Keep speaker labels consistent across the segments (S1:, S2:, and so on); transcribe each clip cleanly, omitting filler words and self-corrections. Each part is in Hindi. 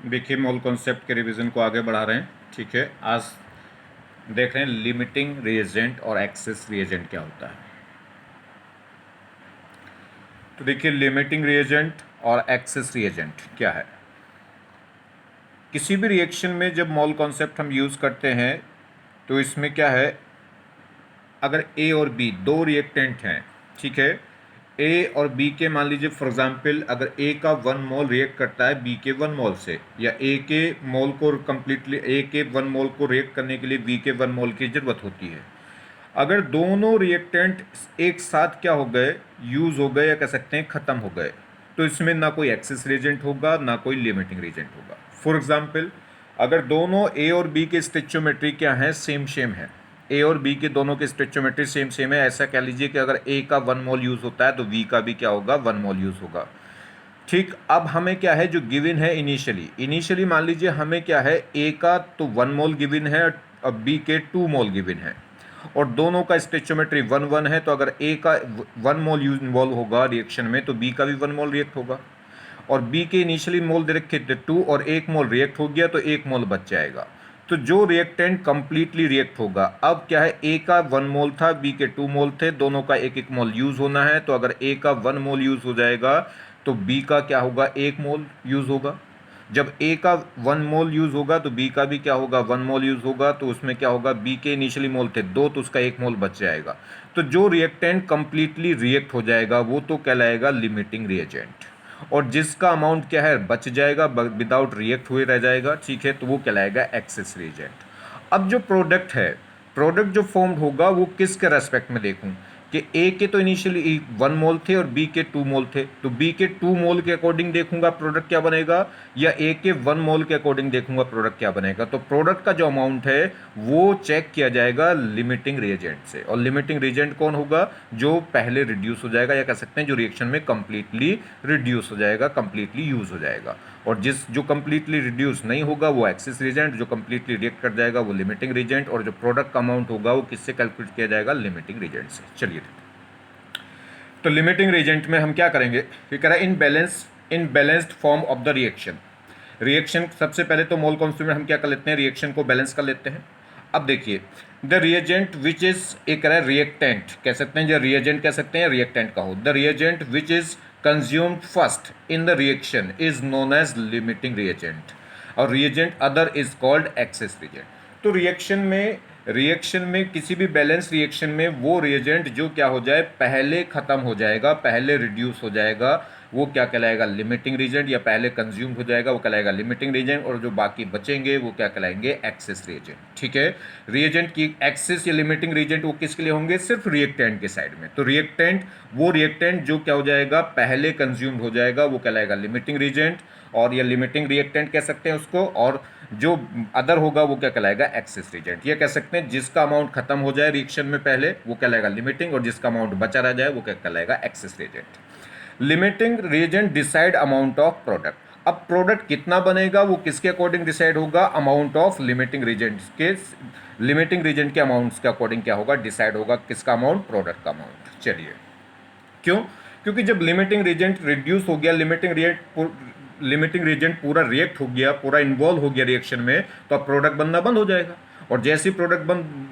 S1: देखिए मोल कॉन्सेप्ट के रिवीजन को आगे बढ़ा रहे हैं। ठीक है, आज देख रहे हैं लिमिटिंग रिएजेंट और एक्सेस रिएजेंट क्या होता है। तो देखिए लिमिटिंग रिएजेंट और एक्सेस रिएजेंट क्या है। किसी भी रिएक्शन में जब मोल कॉन्सेप्ट हम यूज़ करते हैं तो इसमें क्या है, अगर ए और बी दो रिएक्टेंट हैं, ठीक है, ए और बी के मान लीजिए फॉर एग्जांपल अगर ए का 1 मोल रिएक्ट करता है बी के 1 मोल से, या ए के मोल को कंप्लीटली ए के 1 मोल को रिएक्ट करने के लिए बी के 1 मोल की ज़रूरत होती है। अगर दोनों रिएक्टेंट एक साथ क्या हो गए, यूज़ हो गए या कह सकते हैं ख़त्म हो गए, तो इसमें ना कोई एक्सेस रिएजेंट होगा ना कोई लिमिटिंग रिएजेंट होगा। फॉर एग्जांपल अगर दोनों ए और बी के स्टेचोमेट्री क्या है, सेम सेम है, ए और बी के दोनों के स्टेचोमेट्री सेम सेम है, ऐसा कह लीजिए कि अगर ए का 1 मोल यूज़ होता है तो बी का भी क्या होगा, 1 मोल यूज़ होगा। ठीक, अब हमें क्या है जो गिवन है इनिशियली, मान लीजिए हमें क्या है, ए का तो 1 मोल गिवन है और बी के 2 मोल गिवन है, और दोनों का स्टेचोमेट्री 1 1 है, तो अगर ए का 1 मोल यूज इन्वॉल्व होगा रिएक्शन में तो बी का भी 1 मोल रिएक्ट होगा। और बी के इनिशियली मोल दे रखे थे 2 और 1 मोल रिएक्ट हो गया तो 1 मोल बच जाएगा। तो जो रिएक्टेंट कंप्लीटली रिएक्ट होगा, अब क्या है, ए का 1 मोल था बी के 2 मोल थे, दोनों का 1 1 मोल यूज होना है, तो अगर ए का 1 मोल यूज हो जाएगा तो बी का क्या होगा, 1 मोल यूज होगा। जब ए का 1 मोल यूज होगा तो बी का भी क्या होगा, 1 मोल यूज होगा, तो उसमें क्या होगा, बी के इनिशियली मोल थे 2 तो उसका 1 मोल बच जाएगा। तो जो रिएक्टेंट कंप्लीटली रिएक्ट हो जाएगा वो तो कहलाएगा लिमिटिंग रिएजेंट, और जिसका अमाउंट क्या है बच जाएगा विदाउट रिएक्ट हुए रह जाएगा, ठीक है, तो वो कहलाएगा एक्सेस रिएजेंट। अब जो प्रोडक्ट है, प्रोडक्ट जो फॉर्म्ड होगा वो किसके रेस्पेक्ट में देखूं, कि ए के तो इनिशियली 1 मोल थे और बी के 2 मोल थे, तो बी के 2 मोल के अकॉर्डिंग देखूंगा प्रोडक्ट क्या बनेगा, या ए के 1 मोल के अकॉर्डिंग देखूंगा प्रोडक्ट क्या बनेगा। तो प्रोडक्ट का जो अमाउंट है वो चेक किया जाएगा लिमिटिंग रिएजेंट से, और लिमिटिंग रिएजेंट कौन होगा, जो पहले रिड्यूस हो जाएगा, या कह सकते हैं जो रिएक्शन में कंप्लीटली रिड्यूस हो जाएगा, कंप्लीटली यूज हो जाएगा। और जो कंप्लीटली रिड्यूस नहीं होगा वो एक्सेस रिएजेंट, जो कंप्लीटली रिएक्ट कर जाएगा वो लिमिटिंग रिएजेंट, और जो प्रोडक्ट का अमाउंट होगा वो किससे कैलकुलेट किया जाएगा, लिमिटिंग रिएजेंट से। चलिए, तो लिमिटिंग रिएजेंट में हम क्या करेंगे, ये कह रहा है इन balanced form of the reaction. Reaction सबसे पहले तो मोल कॉन्स्टेंट में हम क्या कर लेते हैं, रिएक्शन को बैलेंस कर लेते हैं। अब देखिए द रिएजेंट विच इज, एक कह रहा है रिएक्टेंट कह सकते हैं, जो रिएजेंट कह सकते हैं रिएक्टेंट का हो, the reagent which is consumed first in the reaction is known as limiting reagent, और reagent other is called excess reagent. तो रिएक्शन में किसी भी बैलेंस रिएक्शन में वो रिएजेंट जो क्या हो जाए, पहले ख़त्म हो जाएगा, पहले रिड्यूस हो जाएगा, वो क्या कहलाएगा, लिमिटिंग रिएजेंट, या पहले कंज्यूम हो जाएगा वो कहलाएगा लिमिटिंग रिएजेंट, और जो बाकी बचेंगे वो क्या कहलाएंगे, एक्सेस रिएजेंट। ठीक है, रिएजेंट की एक्सेस या लिमिटिंग रिएजेंट वो किसके लिए होंगे, सिर्फ रिएक्टेंट के साइड में। तो वो रिएक्टेंट जो क्या हो जाएगा, पहले कंज्यूम्ड हो जाएगा वो कहलाएगा लिमिटिंग रिएजेंट, और या लिमिटिंग रिएक्टेंट कह सकते हैं उसको, और जो अदर होगा वो क्या कहलाएगा, एक्सेस रिएजेंट। ये कह सकते हैं जिसका अमाउंट खत्म हो जाए रिएक्शन में पहले वो कहलाएगा लिमिटिंग, और जिसका अमाउंट बचा रह जाए वो क्या कहलाएगा, access reagent. Limiting reagent decide amount of product. अब प्रोडक्ट कितना बनेगा वो किसके अकॉर्डिंग डिसाइड होगा, अमाउंट ऑफ लिमिटिंग रिएजेंट के अमाउंट्स के अकॉर्डिंग क्या होगा, डिसाइड होगा, किसका अमाउंट, प्रोडक्ट का अमाउंट। चलिए, क्यों, क्योंकि जब लिमिटिंग रिएजेंट रिड्यूस हो गया, लिमिटिंग रिएजेंट पूरा रिएक्ट हो गया, पूरा इन्वॉल्व हो गया रिएक्शन में, तो अब प्रोडक्ट बनना बंद हो जाएगा, और जैसे ही प्रोडक्ट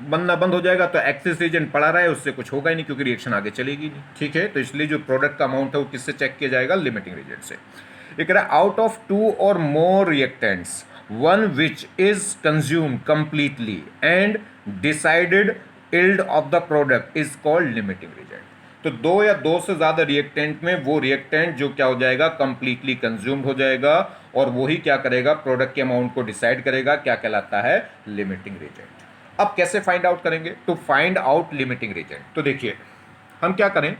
S1: बनना बंद हो जाएगा तो एक्सेस रिएजेंट पड़ा रहा है उससे कुछ होगा ही नहीं, क्योंकि रिएक्शन आगे चलेगी नहीं। ठीक है, तो इसलिए जो प्रोडक्ट का अमाउंट है वो किससे चेक किया जाएगा, लिमिटिंग रिएजेंट से। ये कह रहा है आउट ऑफ 2 और more reactants one which is consumed completely and decided yield of the product is called limiting reagent. तो 2 या 2 से ज्यादा रिएक्टेंट में वो रिएक्टेंट जो क्या हो जाएगा, कंप्लीटली कंज्यूम्ड हो जाएगा, और वही क्या करेगा, प्रोडक्ट के अमाउंट को डिसाइड करेगा, क्या कहलाता है, लिमिटिंग रिएजेंट। अब कैसे फाइंड आउट करेंगे, to find out limiting reagent. तो देखिए हम क्या करें,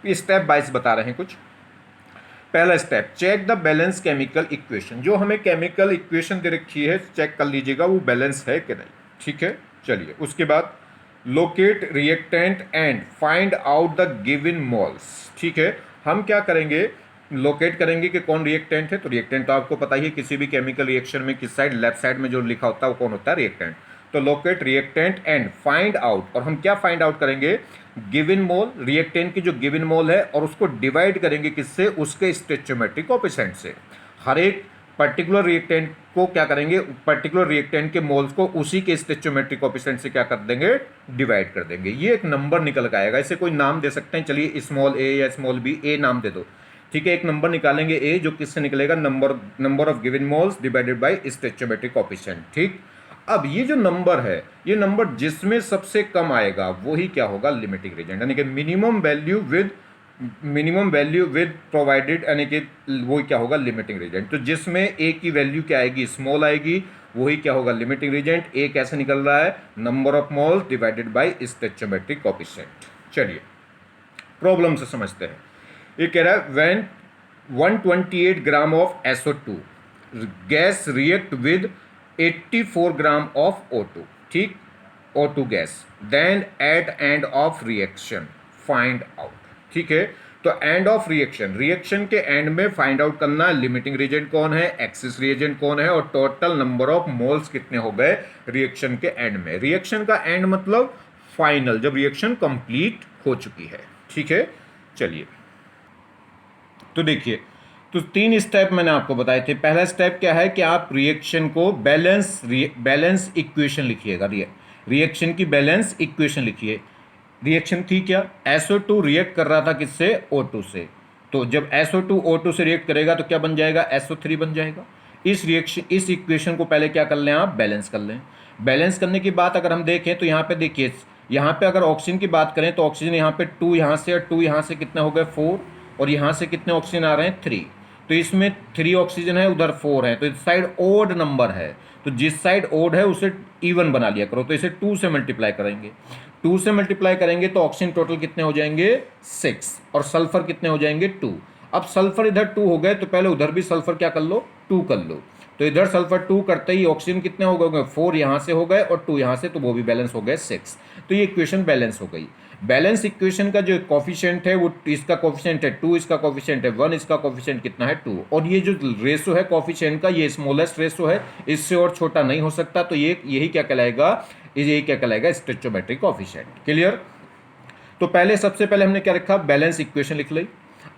S1: स्टेप बाइज बता रहे हैं कुछ। पहला step, check the balance chemical equation. जो हमें केमिकल इक्वेशन दे रखी है चेक कर लीजिएगा वो बैलेंस है कि नहीं। ठीक है, चलिए, उसके बाद locate reactant and find out the given moles. ठीक है, हम क्या करेंगे, लोकेट करेंगे कि कौन रिएक्टेंट है। तो रिएक्टेंट तो आपको पता ही है, किसी भी केमिकल रिएक्शन में किस साइड, लेफ्ट साइड में जो लिखा होता है वो कौन होता है, रिएक्टेंट। तो locate reactant and find out, और हम क्या फाइंड आउट करेंगे, गिवन मोल, रिएक्टेंट की जो गिवन मोल है, और उसको डिवाइड करेंगे किससे, उसके स्टोइचियोमेट्रिक कोएफिशिएंट से। हर एक पर्टिकुलर रिएक्टेंट को क्या करेंगे, पर्टिकुलर रिएक्टेंट के मोल्स को उसी के स्टोइचियोमेट्रिक कोएफिशिएंट से क्या कर देंगे, डिवाइड कर देंगे। ये एक नंबर निकल के आएगा, इसे कोई नाम दे सकते हैं, चलिए स्मॉल ए या स्मॉल बी, ए नाम दे दो, ठीक है। एक नंबर निकालेंगे ए, जो किससे निकलेगा, number of given moles divided by stoichiometric coefficient, ठीक। अब ये जो नंबर है, ये नंबर जिसमें सबसे कम आएगा वही क्या होगा, लिमिटिंग रीजन, यानी कि मिनिमम वैल्यू विद प्रोवाइडेड, यानी कि वो क्या होगा, लिमिटिंग रीजन। तो जिसमें ए की वैल्यू क्या आएगी, स्मॉल आएगी, वही क्या होगा, लिमिटिंग रीजन। ए कैसे निकल रहा है, number of moles divided by stoichiometric coefficient. चलिए प्रॉब्लम से समझते हैं। ये कह रहा है when 128 gram of SO2 gas react with 84 gram of O2, ठीक, O2 gas, then at end of reaction find out, ठीक है। तो एंड ऑफ रिएक्शन के एंड में फाइंड आउट करना है लिमिटिंग रिएजेंट कौन है, एक्सिस रिएजेंट कौन है, और टोटल नंबर ऑफ मोल्स कितने हो गए रिएक्शन के एंड में। रिएक्शन का एंड मतलब फाइनल, जब रिएक्शन कंप्लीट हो चुकी है, ठीक है। चलिए तो देखिए, तो 3 स्टेप मैंने आपको बताए थे। पहला स्टेप क्या है कि आप रिएक्शन को बैलेंस इक्वेशन लिखिएगा, रिएक्शन की बैलेंस इक्वेशन लिखिए। रिएक्शन थी क्या, SO2 रिएक्ट कर रहा था किससे, O2 से। तो जब SO2 O2 से रिएक्ट करेगा तो क्या बन जाएगा, SO3 बन जाएगा। इस इक्वेशन को पहले क्या कर लें आप, बैलेंस कर लें। बैलेंस करने की बात अगर हम देखें तो यहाँ पे देखिए, यहाँ पे अगर ऑक्सीजन की बात करें तो ऑक्सीजन यहाँ पे 2 यहाँ से और 2 यहाँ से कितने हो गए 4, और यहाँ से कितने ऑक्सीजन आ रहे हैं 3। तो इसमें 3 ऑक्सीजन है, उधर 4 है, तो इस साइड ओड नंबर है, तो जिस साइड ओड है उसे इवन बना लिया करो। तो इसे 2 से मल्टीप्लाई करेंगे, 2 से मल्टीप्लाई करेंगे तो ऑक्सीजन टोटल कितने हो जाएंगे 6, और सल्फर कितने हो जाएंगे 2। अब सल्फर इधर 2 हो गए तो पहले उधर भी सल्फर क्या कर लो, 2 कर लो। तो इधर सल्फर 2 करते ही ऑक्सीजन कितने हो गए, 4 यहाँ से हो गए और 2 यहाँ से, तो वो भी बैलेंस हो गए 6। तो ये इक्वेशन बैलेंस हो गई। बैलेंस इक्वेशन का जो कोफिशिएंट है वो, इसका कोफिशिएंट है 2, इसका कोफिशिएंट है 1, इसका कोफिशिएंट कितना है 2, और ये जो रेशो है कोफिशिएंट का, ये स्मॉलेस्ट रेशो है, इससे और छोटा नहीं हो सकता। तो ये यही क्या कहलाएगा, यही क्या कहलाएगा, स्टोइचियोमेट्रिक कोफिशिएंट। क्लियर। तो पहले सबसे पहले हमने क्या रखा, बैलेंस इक्वेशन लिख ली।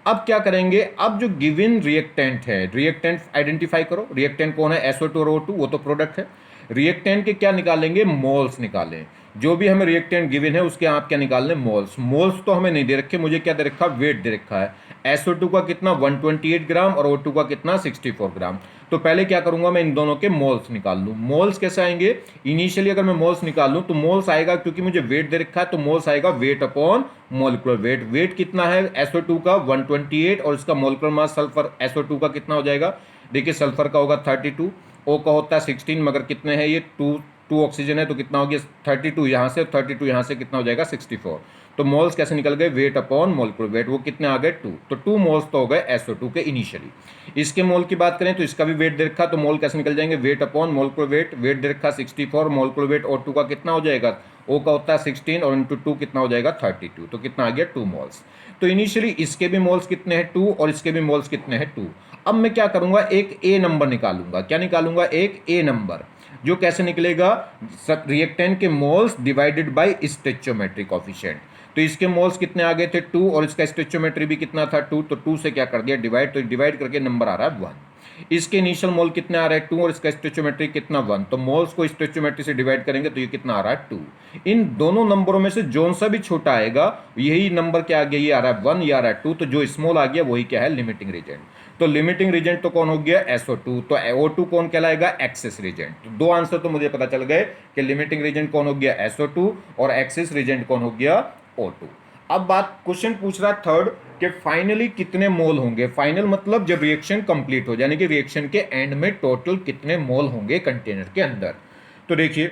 S1: अब क्या करेंगे, अब जो गिवन रिएक्टेंट है, रिएक्टेंट आइडेंटिफाई करो। रिएक्टेंट कौन है, SO2 और O2, वो तो प्रोडक्ट है। रिएक्टेंट के क्या निकालेंगे, मोल्स निकालें। जो भी हमें रिएक्टेंट गिवन है उसके आप क्या निकाल लें, मोल्स। मोल्स तो हमें नहीं दे रखे, मुझे क्या दे रखा, वेट दे रखा है। SO2 का कितना 128 ग्राम और O2 का कितना 64 ग्राम। तो पहले क्या करूंगा, मैं इन दोनों के मोल्स निकाल लूँ। मोल्स कैसे आएंगे, इनिशियली अगर मैं मोल्स निकाल लूँ तो मोल्स आएगा, क्योंकि मुझे वेट दे रखा है तो मोल्स आएगा weight upon molecular weight. Weight कितना है SO2 का 128, और इसका मोलिकुलर मास सल्फर SO2 का कितना हो जाएगा, देखिए सल्फर का होगा 32, O का होता है 16, मगर कितने हैं ये 2 ऑक्सीजन है, तो कितना हो गया 32 यहाँ से, 32 यहाँ से कितना हो जाएगा 64। तो मोल्स कैसे निकल गए, वेट अपॉन मोलिकुलर वेट, वो कितने आ गए 2। तो 2 मोल्स तो हो गए SO2 के इनिशियली। इसके मोल की बात करें तो इसका भी वेट दे रखा, तो मोल कैसे निकल जाएंगे, weight upon molecular weight. Weight दे रखा 64, मोलिकुलर वेट O2 का कितना हो जाएगा, O का होता है 16 और इंटू 2 कितना हो जाएगा 32, तो कितना आ गया 2 मोल्स। तो इनिशियली इसके भी मोल्स कितने हैं 2, और इसके भी मोल्स कितने हैं 2। अब मैं क्या करूंगा, एक ए नंबर निकालूंगा। क्या निकालूंगा, एक ए नंबर, जो कैसे निकलेगा, रिएक्टेंट के मोल्स डिवाइडेड बाय स्टोइचियोमेट्रिक कोफिशिएंट। तो इसके मोल्स कितने आ गए थे 2, और इसका स्टोइचियोमेट्री भी कितना था 2, तो 2 से क्या कर दिया डिवाइड, तो डिवाइड करके नंबर आ रहा है 1। इसके इनिशियल मोल कितने आ रहे हैं 2, और इसका स्टोइचियोमेट्री कितना 1, तो मोल्स को स्टोइचियोमेट्री से डिवाइड करेंगे तो ये कितना आ रहा है 2। इन दोनों नंबरों में से जोन सा भी छोटा आएगा, यही नंबर क्या आ गया, ये आ रहा है 1, ये आ रहा है 2, तो जो स्मॉल आ गया वही क्या है, लिमिटिंग रीजेंट। तो लिमिटिंग रीजेंट तो कौन हो गया, SO2। तो O2 कौन कहलाएगा, एक्सेस रीजेंट। तो 2 आंसर तो मुझे पता चल गए कि लिमिटिंग रीजेंट कौन हो गया SO2, और एक्सेस रीजेंट कौन हो गया O2। अब बात क्वेश्चन पूछ रहा थर्ड कि फाइनली कितने मोल होंगे। फाइनल मतलब जब रिएक्शन कंप्लीट हो, यानी कि रिएक्शन के एंड में टोटल कितने मोल होंगे कंटेनर के अंदर। तो देखिए,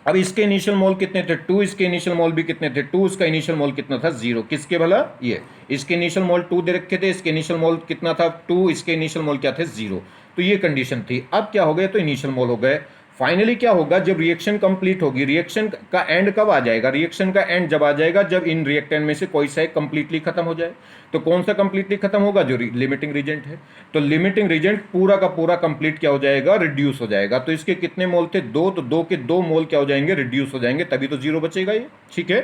S1: अब इसके इनिशियल मोल कितने थे 2, इसके इनिशियल मोल भी कितने थे 2, इसका इनिशियल मोल कितना था 0। किसके भला, ये इसके इनिशियल मोल 2 दे रखे थे, इसके इनिशियल मोल कितना था 2, इसके इनिशियल मोल क्या थे 0। तो ये कंडीशन थी। अब क्या हो गया, तो इनिशियल मोल हो गए। फाइनली क्या होगा, जब रिएक्शन कंप्लीट होगी, रिएक्शन का एंड कब आ जाएगा, रिएक्शन का एंड जब आ जाएगा जब इन रिएक्टेंट में से कोई सा एक कंप्लीटली खत्म हो जाए। तो कौन सा कंप्लीटली खत्म होगा, जो लिमिटिंग रीजेंट है। तो लिमिटिंग रीजेंट पूरा का पूरा कंप्लीट क्या हो जाएगा, रिड्यूस हो जाएगा। तो इसके कितने मोल थे 2, तो 2 के 2 मोल क्या हो जाएंगे, रिड्यूस हो जाएंगे, तभी तो 0 बचेगा ये, ठीक है।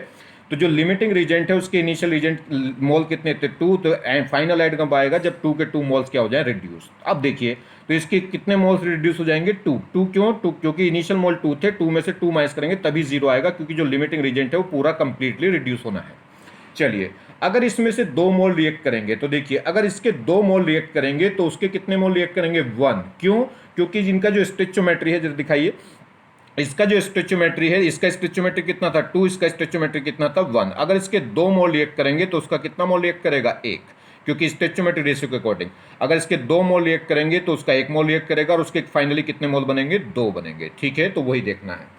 S1: तो जो लिमिटिंग रीजेंट है उसके इनिशियल रीजेंट मोल कितने थे 2, तो फाइनल एड कब आएगा जब 2 के 2 मोल्स क्या हो जाए रिड्यूस। अब देखिए तो इसके कितने मोल्स रिड्यूस हो जाएंगे 2। 2 क्यों? 2 क्योंकि इनिशियल मोल 2 थे, 2 में से 2 माइनस करेंगे तभी 0 आएगा, क्योंकि जो लिमिटिंग रीजेंट है वो पूरा कंप्लीटली रिड्यूस होना है। चलिए अगर इसमें से 2 मोल रिएक्ट करेंगे तो देखिए अगर इसके 2 मोल रिएक्ट करेंगे तो उसके कितने मोल रिएक्ट करेंगे 1। क्यों? क्योंकि जिनका जो स्टोइचियोमेट्री है जरा दिखाइए, इसका जो स्टोइचियोमेट्री है, इसका स्टोइचियोमेट्री कितना था 2, इसका स्टोइचियोमेट्री कितना था 1। अगर इसके 2 मोल रिएक्ट करेंगे तो उसका कितना मोल रिएक्ट करेगा 1, क्योंकि स्टोइचियोमेट्री रेशियो के अकॉर्डिंग अगर इसके 2 मोल रिएक्ट करेंगे तो उसका 1 मोल रिएक्ट करेगा और उसके फाइनली कितने मोल बनेंगे 2 बनेंगे। ठीक है, तो वही देखना है।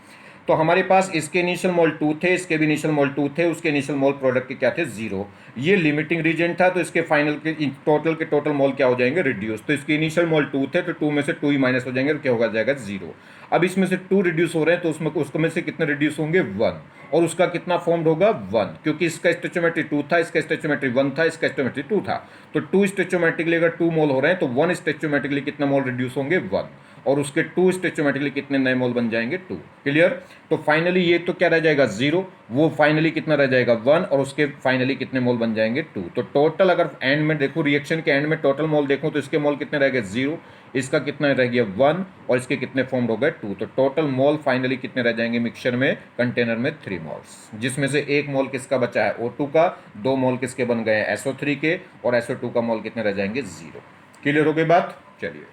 S1: तो हमारे पास इसके इनिशियल मोल 2 थे, इसके भी इनिशियल मोल 2 थे, उसके इनिशियल मोल प्रोडक्ट के क्या थे 0। ये लिमिटिंग रीजन था, तो इसके फाइनल के टोटल मोल क्या हो जाएंगे रिड्यूस। तो इसके इनिशियल मोल 2 थे, तो 2 में से 2 ही माइनस हो जाएंगे और क्या होगा जाएगा 0। अब इसमें से 2 रिड्यूस हो रहे हैं तो उसमें से कितने रिड्यूस होंगे 1, और उसका कितना फॉर्म्ड होगा 1, क्योंकि इसका स्टोइचियोमेट्री 2 था, इसका स्टोइचियोमेट्री 1 था, इसका स्टोइचियोमेट्री 2 था। तो 2 स्टोइचियोमेट्रिकली अगर 2 मोल हो रहे हैं तो 1 स्टोइचियोमेट्रिकली कितना मोल रिड्यूस होंगे 1, और उसके 2 स्टोइचियोमेट्रिकली कितने नए मोल बन जाएंगे 2। क्लियर? तो फाइनली ये तो क्या रह जाएगा 0, वो फाइनली कितना रह जाएगा 1, और उसके फाइनली कितने मोल बन जाएंगे 2। तो टोटल अगर एंड में देखो, रिएक्शन के एंड में टोटल मोल देखो तो इसके मोल कितने रह गए 0, इसका कितना रह गया 1, और इसके कितने फॉर्म हो गए 2। तो टोटल मोल फाइनली कितने रह जाएंगे मिक्सचर में, कंटेनर में 3 मोल्स, जिसमें से 1 मोल किसका बचा है O2 का, 2 मोल किसके बन गए SO3 के, और SO2 का मोल कितने रह जाएंगे 0। क्लियर हो गई बात? चलिए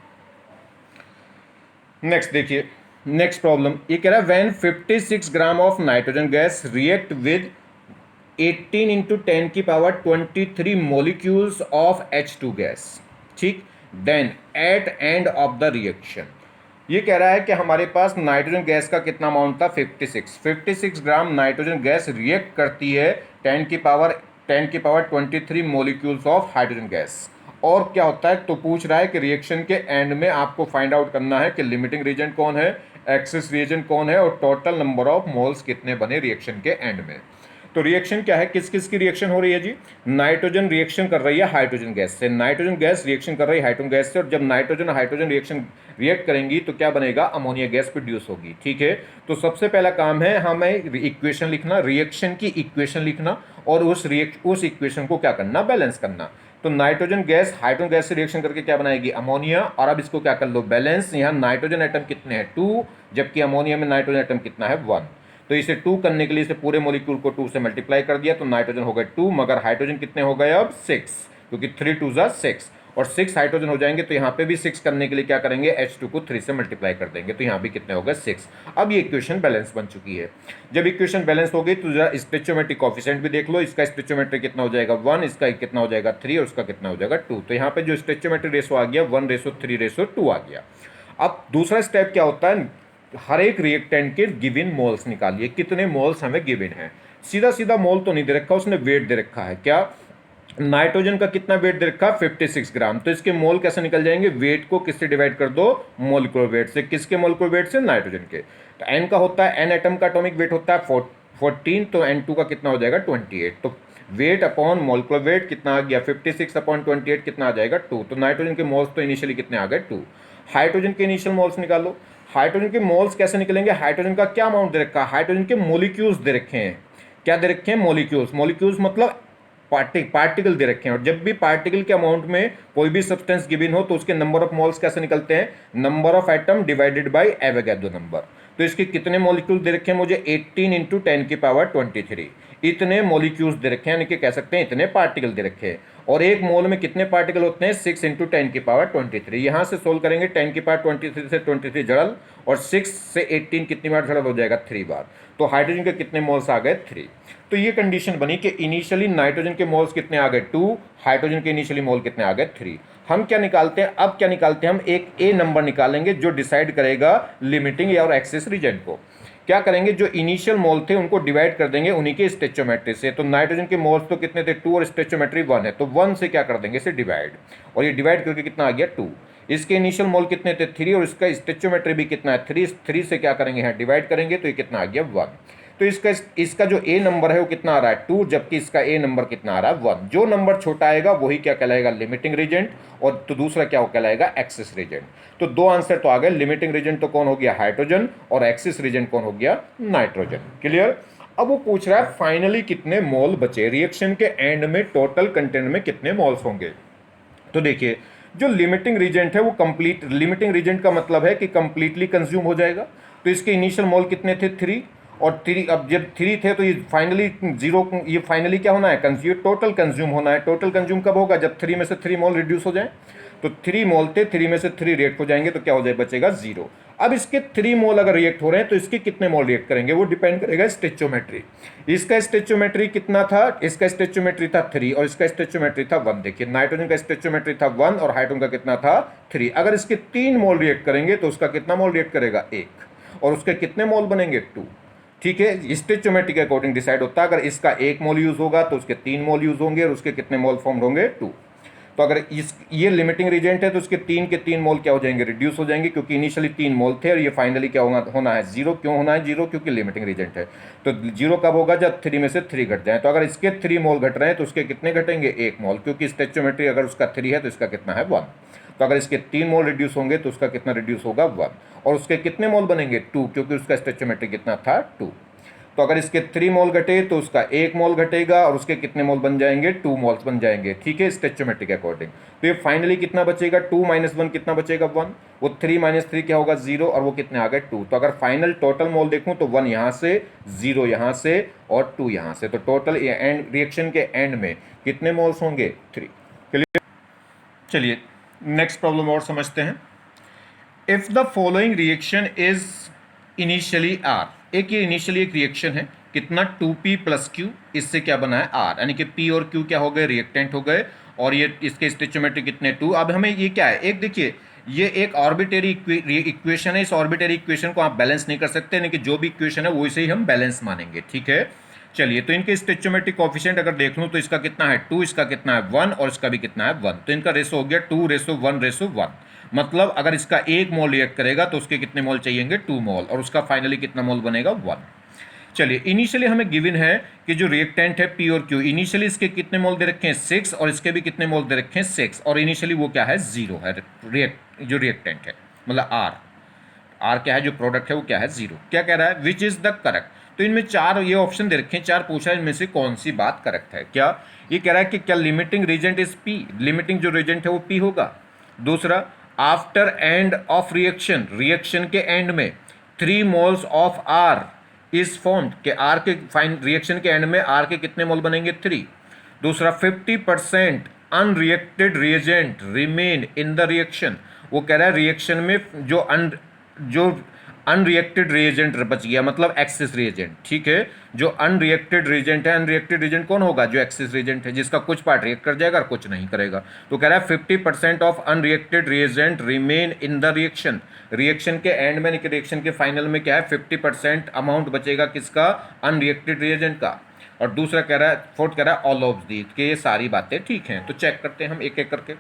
S1: नेक्स्ट देखिए, नेक्स्ट प्रॉब्लम ये कह रहा है when 56 gram of nitrogen gas react with 18 into 10 की power 23 molecules of H2 gas, ठीक, then at end of the reaction. ये कह रहा है कि हमारे पास नाइट्रोजन गैस का कितना अमाउंट था 56 ग्राम नाइट्रोजन गैस रिएक्ट करती है 10 की power 23 molecules of hydrogen gas. और क्या होता है, तो पूछ रहा है कि रिएक्शन के एंड में आपको फाइंड आउट करना है कि लिमिटिंग रीजेंट कौन है, एक्सेस रीजेंट कौन है, और टोटल नंबर ऑफ मोल्स कितने बने रिएक्शन के एंड में। तो रिएक्शन क्या है, किस किस की रिएक्शन हो रही है जी, नाइट्रोजन रिएक्शन कर रही है हाइड्रोजन गैस से, नाइट्रोजन गैस रिएक्शन कर रही है हाइड्रोजन गैस से, और जब नाइट्रोजन हाइड्रोजन रिएक्शन रिएक्ट करेंगी तो क्या बनेगा, अमोनिया गैस प्रोड्यूस होगी। ठीक है, तो सबसे पहला काम है हमें इक्वेशन लिखना, रिएक्शन की इक्वेशन लिखना, और उस इक्वेशन को क्या करना, बैलेंस करना। तो नाइट्रोजन गैस हाइड्रोजन गैस से रिएक्शन करके क्या बनाएगी, अमोनिया, और अब इसको क्या कर लो बैलेंस। यहाँ नाइट्रोजन एटम कितने हैं 2, जबकि अमोनिया में नाइट्रोजन एटम कितना है 1। तो इसे 2 करने के लिए इसे पूरे मॉलिक्यूल को 2 से मल्टीप्लाई कर दिया, तो नाइट्रोजन हो गए 2, मगर हाइड्रोजन कितने हो गए अब 6, क्योंकि 3 2 ज़ा 6, और 6 हाइड्रोजन हो जाएंगे। तो यहाँ पे भी 6 करने के लिए क्या करेंगे, H2 को 3 से मल्टीप्लाई कर देंगे, तो यहाँ भी कितने हो गए 6। अब ये इक्वेशन बैलेंस बन चुकी है। जब इक्वेशन बैलेंस हो गई तो जरा स्टोइचियोमेट्रिक कोएफिशिएंट भी देख लो, इसका स्टोइचियोमेट्रिक कितना हो जाएगा 1, इसका कितना हो जाएगा 3, और उसका कितना हो जाएगा 2। तो यहाँ पे जो स्टोइचियोमेट्रिक रेशो आ गया 1:3:2 आ गया। अब दूसरा स्टेप क्या होता है, हर एक रिएक्टेंट के गिवन मोल्स निकालिए, कितने मोल्स हमें गिवन है। सीधा सीधा मोल तो नहीं दे रखा, उसने वेट दे रखा है। क्या, नाइट्रोजन का कितना वेट दे रखा है 56 ग्राम, तो इसके मोल कैसे निकल जाएंगे, वेट को किससे डिवाइड कर दो, मोलिकुलर वेट से। किसके मोलिकुलर वेट से, नाइट्रोजन के। तो एन का होता है, एन एटम का एटॉमिक वेट होता है 14, तो N2 का कितना हो जाएगा 28। तो वेट अपॉन मोलिकुलर वेट कितना आ गया 56/28 कितना आ जाएगा 2। तो नाइट्रोजन के मोल्स तो इनिशियली कितने आ गए 2। हाइड्रोजन के इनिशियल मोल्स निकालो। हाइड्रोजन के मोल्स कैसे निकलेंगे, हाइड्रोजन का क्या अमाउंट दे रखा है, हाइड्रोजन के मोलिक्यूल्स दे रखे हैं। क्या दे रखे हैं, मोलिक्यूल्स। मोलिक्यूल्स मतलब पार्टिकल दे रखे हैं, और जब भी पार्टिकल के अमाउंट में कोई भी सब्सटेंस गिवन हो तो उसके नंबर ऑफ मोल्स कैसे निकलते हैं, number of atom divided by Avogadro number. तो इसके कितने मॉलिक्यूल दे रखे हैं मुझे, 18 इंटू 10 की पावर 23, इतने मॉलिक्यूल्स दे रखे हैं, यानी कि कह सकते हैं इतने पार्टिकल दे रखे हैं। और एक मोल में कितने पार्टिकल होते हैं, 6 इंटू 10 की पावर 23। यहाँ से सोल्व करेंगे 10 की पावर 23 से 23 जड़ल, और 6 से 18 कितनी बार जड़ल हो जाएगा 3 बार। तो हाइड्रोजन के कितने मोल्स आ गए 3। तो ये कंडीशन बनी कि इनिशियली नाइट्रोजन के मोल्स कितने आ गए 2, हाइड्रोजन के इनिशियली मोल कितने आ गए 3। हम क्या निकालते हैं, अब क्या निकालते हैं, हम एक ए नंबर निकालेंगे जो डिसाइड करेगा लिमिटिंग या और एक्सेस रीजन को। क्या करेंगे, जो इनिशियल मोल थे उनको डिवाइड कर देंगे उन्हीं के स्टोइचियोमेट्री से। तो नाइट्रोजन के मोल्स तो कितने थे 2, और स्टोइचियोमेट्री 1 है, तो 1 से क्या कर देंगे इसे डिवाइड, और ये डिवाइड करके कितना आ गया 2। इसके इनिशियल मोल कितने थे 3, और इसका स्टोइचियोमेट्री भी कितना है 3 से क्या करेंगे यहाँ डिवाइड करेंगे, तो ये कितना आ गया 1। तो इसका जो ए नंबर है वो कितना आ रहा है 2, जबकि इसका ए नंबर कितना आ रहा है 1। जो नंबर छोटा आएगा वही क्या कहलाएगा, लिमिटिंग रीजेंट, और तो दूसरा क्या हो कहलाएगा, एक्सेस रीजेंट। तो दो आंसर तो आ गए, लिमिटिंग रीजेंट तो कौन हो गया हाइड्रोजन, और एक्सेस रीजेंट कौन हो गया नाइट्रोजन। क्लियर। अब वो पूछ रहा है फाइनली कितने मोल बचे, रिएक्शन के एंड में टोटल कंटेंट में कितने मोल्स होंगे। तो देखिए जो लिमिटिंग रीजेंट है वो कंप्लीट, लिमिटिंग रीजेंट का मतलब है कि कंप्लीटली कंज्यूम हो जाएगा। तो इसके इनिशियल मोल कितने थे 3, और 3 अब जब 3 थे तो ये फाइनली 0, ये फाइनली क्या होना है, कंज्यूम, टोटल कंज्यूम होना है। टोटल कंज्यूम कब होगा, जब 3 में से 3 मोल रिड्यूस हो जाए। तो 3 मोल थे, 3 में से 3 रिएक्ट हो जाएंगे तो क्या हो जाए, बचेगा 0। अब इसके 3 मोल अगर रिएक्ट हो रहे हैं तो इसके कितने मोल रिएक्ट करेंगे, वो डिपेंड करेगा स्टेचोमेट्री। इसका स्टेचोमेट्री कितना था, इसका स्टेचोमेट्री था 3 और इसका स्टेचोमेट्री था 1। देखिए नाइट्रोजन का स्टेचोमेट्री था 1 और हाइड्रोजन का कितना था 3। अगर इसके 3 मोल रिएक्ट करेंगे तो उसका कितना मोल रिएक्ट करेगा 1, और उसके कितने मोल बनेंगे 2। ठीक है, स्टेचोमेट्री के अकॉर्डिंग डिसाइड होता है। अगर इसका 1 मोल यूज होगा तो उसके 3 मोल यूज होंगे और उसके कितने मोल फॉर्म होंगे 2। तो अगर ये लिमिटिंग रीजेंट है तो उसके 3 के 3 मोल क्या हो जाएंगे, रिड्यूस हो जाएंगे, क्योंकि इनिशियली 3 मोल थे और ये फाइनली क्या होना है 0। क्यों होना है 0, क्योंकि लिमिटिंग रीजेंट है। तो 0 कब होगा, जब 3 में से 3 घट जाए। तो अगर इसके 3 मोल घट रहे हैं तो उसके कितने घटेंगे 1 मोल, क्योंकि स्टेचोमेट्री अगर उसका 3 है तो इसका कितना है 1। तो अगर इसके 3 मोल रिड्यूस होंगे तो उसका कितना रिड्यूस होगा 1, और उसके कितने मोल बनेंगे 2, क्योंकि उसका स्टेचोमेट्री कितना था 2। तो अगर इसके 3 मोल घटे तो उसका 1 मोल घटेगा और उसके कितने मोल बन जाएंगे 2 मोल्स बन जाएंगे। ठीक है, स्टेचोमेट्रिक अकॉर्डिंग। तो ये फाइनली कितना बचेगा 2 माइनस 1 कितना बचेगा 1। वो 3 माइनस 3 क्या होगा 0, और वो कितने आ गए 2। तो अगर फाइनल टोटल मोल देखूं तो 1 यहाँ से, 0 यहाँ से और 2 यहाँ से। तो टोटल एंड रिएक्शन के एंड में कितने मोल्स होंगे 3। क्लियर। चलिए नेक्स्ट प्रॉब्लम और समझते हैं। If the following reaction is initially R, एक ये इनिशियली एक रिएक्शन है, कितना 2p प्लस क्यू, इससे क्या बना है आर, यानी कि p और q क्या हो गए, रिएक्टेंट हो गए, और ये इसके स्टोइचियोमेट्री कितने 2। अब हमें ये क्या है, एक देखिए ये एक ऑर्बिटरी इक्वेशन है, इस ऑर्बिटरी इक्वेशन को आप बैलेंस नहीं कर सकते, यानी कि जो भी इक्वेशन है वैसे ही हम बैलेंस मानेंगे। ठीक है, चलिए तो इनके स्टोइचियोमेट्रिक कोएफिशिएंट अगर देख लूँ तो इसका कितना है 2, इसका कितना है 1 और इसका भी कितना है 1। तो इनका रेशो हो गया 2:1:1। मतलब अगर इसका 1 मोल रिएक्ट करेगा तो उसके कितने मोल चाहिएंगे 2 मोल, और उसका फाइनली कितना मोल बनेगा 1। चलिए इनिशियली हमें गिवन है कि जो रिएक्टेंट है पी और क्यू, इनिशियली इसके कितने मोल दे रखे हैं 6 और इसके भी कितने मोल दे रखे हैं 6, और इनिशियली वो क्या है 0 है, जो रिएक्टेंट है मतलब आर क्या है, जो प्रोडक्ट है वो क्या है 0। क्या कह रहा है, विच इज द करेक्ट। तो इनमें 4 ये ऑप्शन दे रखे हैं, 4 पूछा है, इनमें से कौन सी बात करेक्ट है। क्या ये कह रहा है कि क्या limiting reagent is P, limiting जो रीजेंट है वो पी होगा। दूसरा, after end of reaction, reaction के एंड में 3 moles of R is formed, के आर के फाइन रिएक्शन के एंड में आर के कितने मोल बनेंगे 3। दूसरा, 50% unreacted reagent remain in the reaction, वो कह रहा है रिएक्शन में जो अनरिएक्टेड रिएजेंट बच गया, मतलब एक्सेस रिएजेंट। ठीक है, जो अनरिएक्टेड रिएजेंट है, अनरिएक्टेड रिएजेंट कौन होगा, जो एक्सेस रिएजेंट है, जिसका कुछ पार्ट रिएक्ट कर जाएगा और कुछ नहीं करेगा। तो कह रहा है 50% of unreacted reagent remain in the reaction, reaction के एंड में, रिएक्शन के फाइनल में क्या है 50% अमाउंट बचेगा किसका, अनरिएक्टेड रिएजेंट का। और दूसरा कह रहा है, फोर्थ कह रहा है ऑल ऑफ दीज, के ये सारी बातें ठीक हैं। तो चेक करते हैं हम एक एक करके।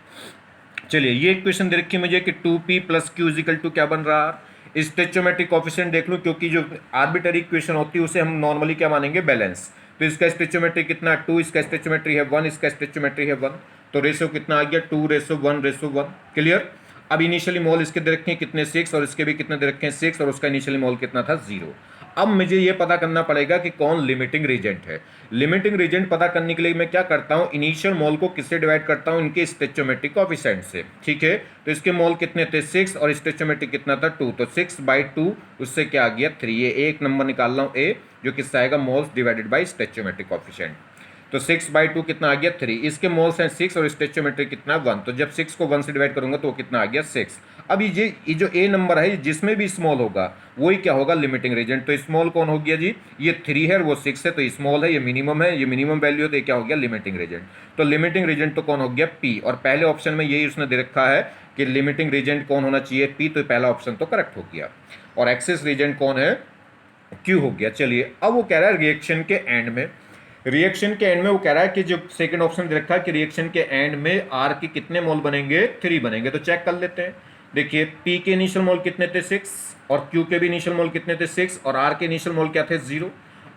S1: चलिए ये इक्वेशन दे रखी है मुझे कि 2p plus Q is equal to क्या बन रहा है, स्टोइचियोमेट्रिक कोएफिशिएंट देख लूँ, क्योंकि जो आर्बिटरी इक्वेशन होती है उसे हम नॉर्मली क्या मानेंगे, बैलेंस। तो इसका स्टोइचियोमेट्री कितना 2, इसका स्टोइचियोमेट्री है 1, इसका स्टोइचियोमेट्री है 1, तो रेशियो कितना आ गया 2:1:1। क्लियर। अब इनिशियली मोल इसके दे रखे हैं कितने 6, और इसके भी कितने दे रखे हैं 6, और उसका इनिशियली मोल कितना था 0। अब मुझे ये पता करना पड़ेगा कि कौन लिमिटिंग रीजेंट है। लिमिटिंग रीजेंट पता करने के लिए मैं क्या करता हूँ, इनिशियल मोल को किससे डिवाइड करता हूँ, इनके स्टोइचियोमेट्रिक कोएफिशिएंट से। ठीक है, तो इसके मोल कितने थे 6 और स्टोइचियोमेट्रिक कितना था 2, तो 6/2 उससे क्या आ गया 3। ये एक नंबर निकाल रहा हूँ ए, जो किससे आएगा, मोल्स डिवाइडेड बाई स्टोइचियोमेट्रिक कोएफिशिएंट। तो 6/2 कितना आ गया 3, इसके मोल्स हैं 6 और स्टोइचियोमेट्री कितना 1, तो जब 6 को 1 से डिवाइड करूंगा तो वो कितना आ गया 6। अब ये जो ए नंबर है जिसमें भी स्मॉल होगा वही क्या होगा, लिमिटिंग रीजेंट। तो स्मॉल कौन हो गया जी, ये 3 है और वो 6 है, तो स्मॉल है, ये मिनिमम है, ये मिनिमम वैल्यू है, तो ये क्या हो गया लिमिटिंग रीजेंट। तो लिमिटिंग रीजेंट तो कौन हो गया पी, और पहले ऑप्शन में यही उसने दे रखा है कि लिमिटिंग रीजेंट कौन होना चाहिए पी, तो पहला ऑप्शन तो करेक्ट हो गया। और एक्सेस रीजेंट कौन है, क्यू हो गया। चलिए अब वो कह रहा है रिएक्शन के एंड में, रिएक्शन के एंड में वो कह रहा है कि जो सेकंड ऑप्शन दे रखा है कि रिएक्शन के एंड में आर के कितने मोल बनेंगे 3 बनेंगे। तो चेक कर लेते हैं। देखिए पी के इनिशियल मोल कितने थे 6, और क्यू के भी इनिशियल मोल कितने थे 6, और आर के इनिशियल मोल क्या थे 0।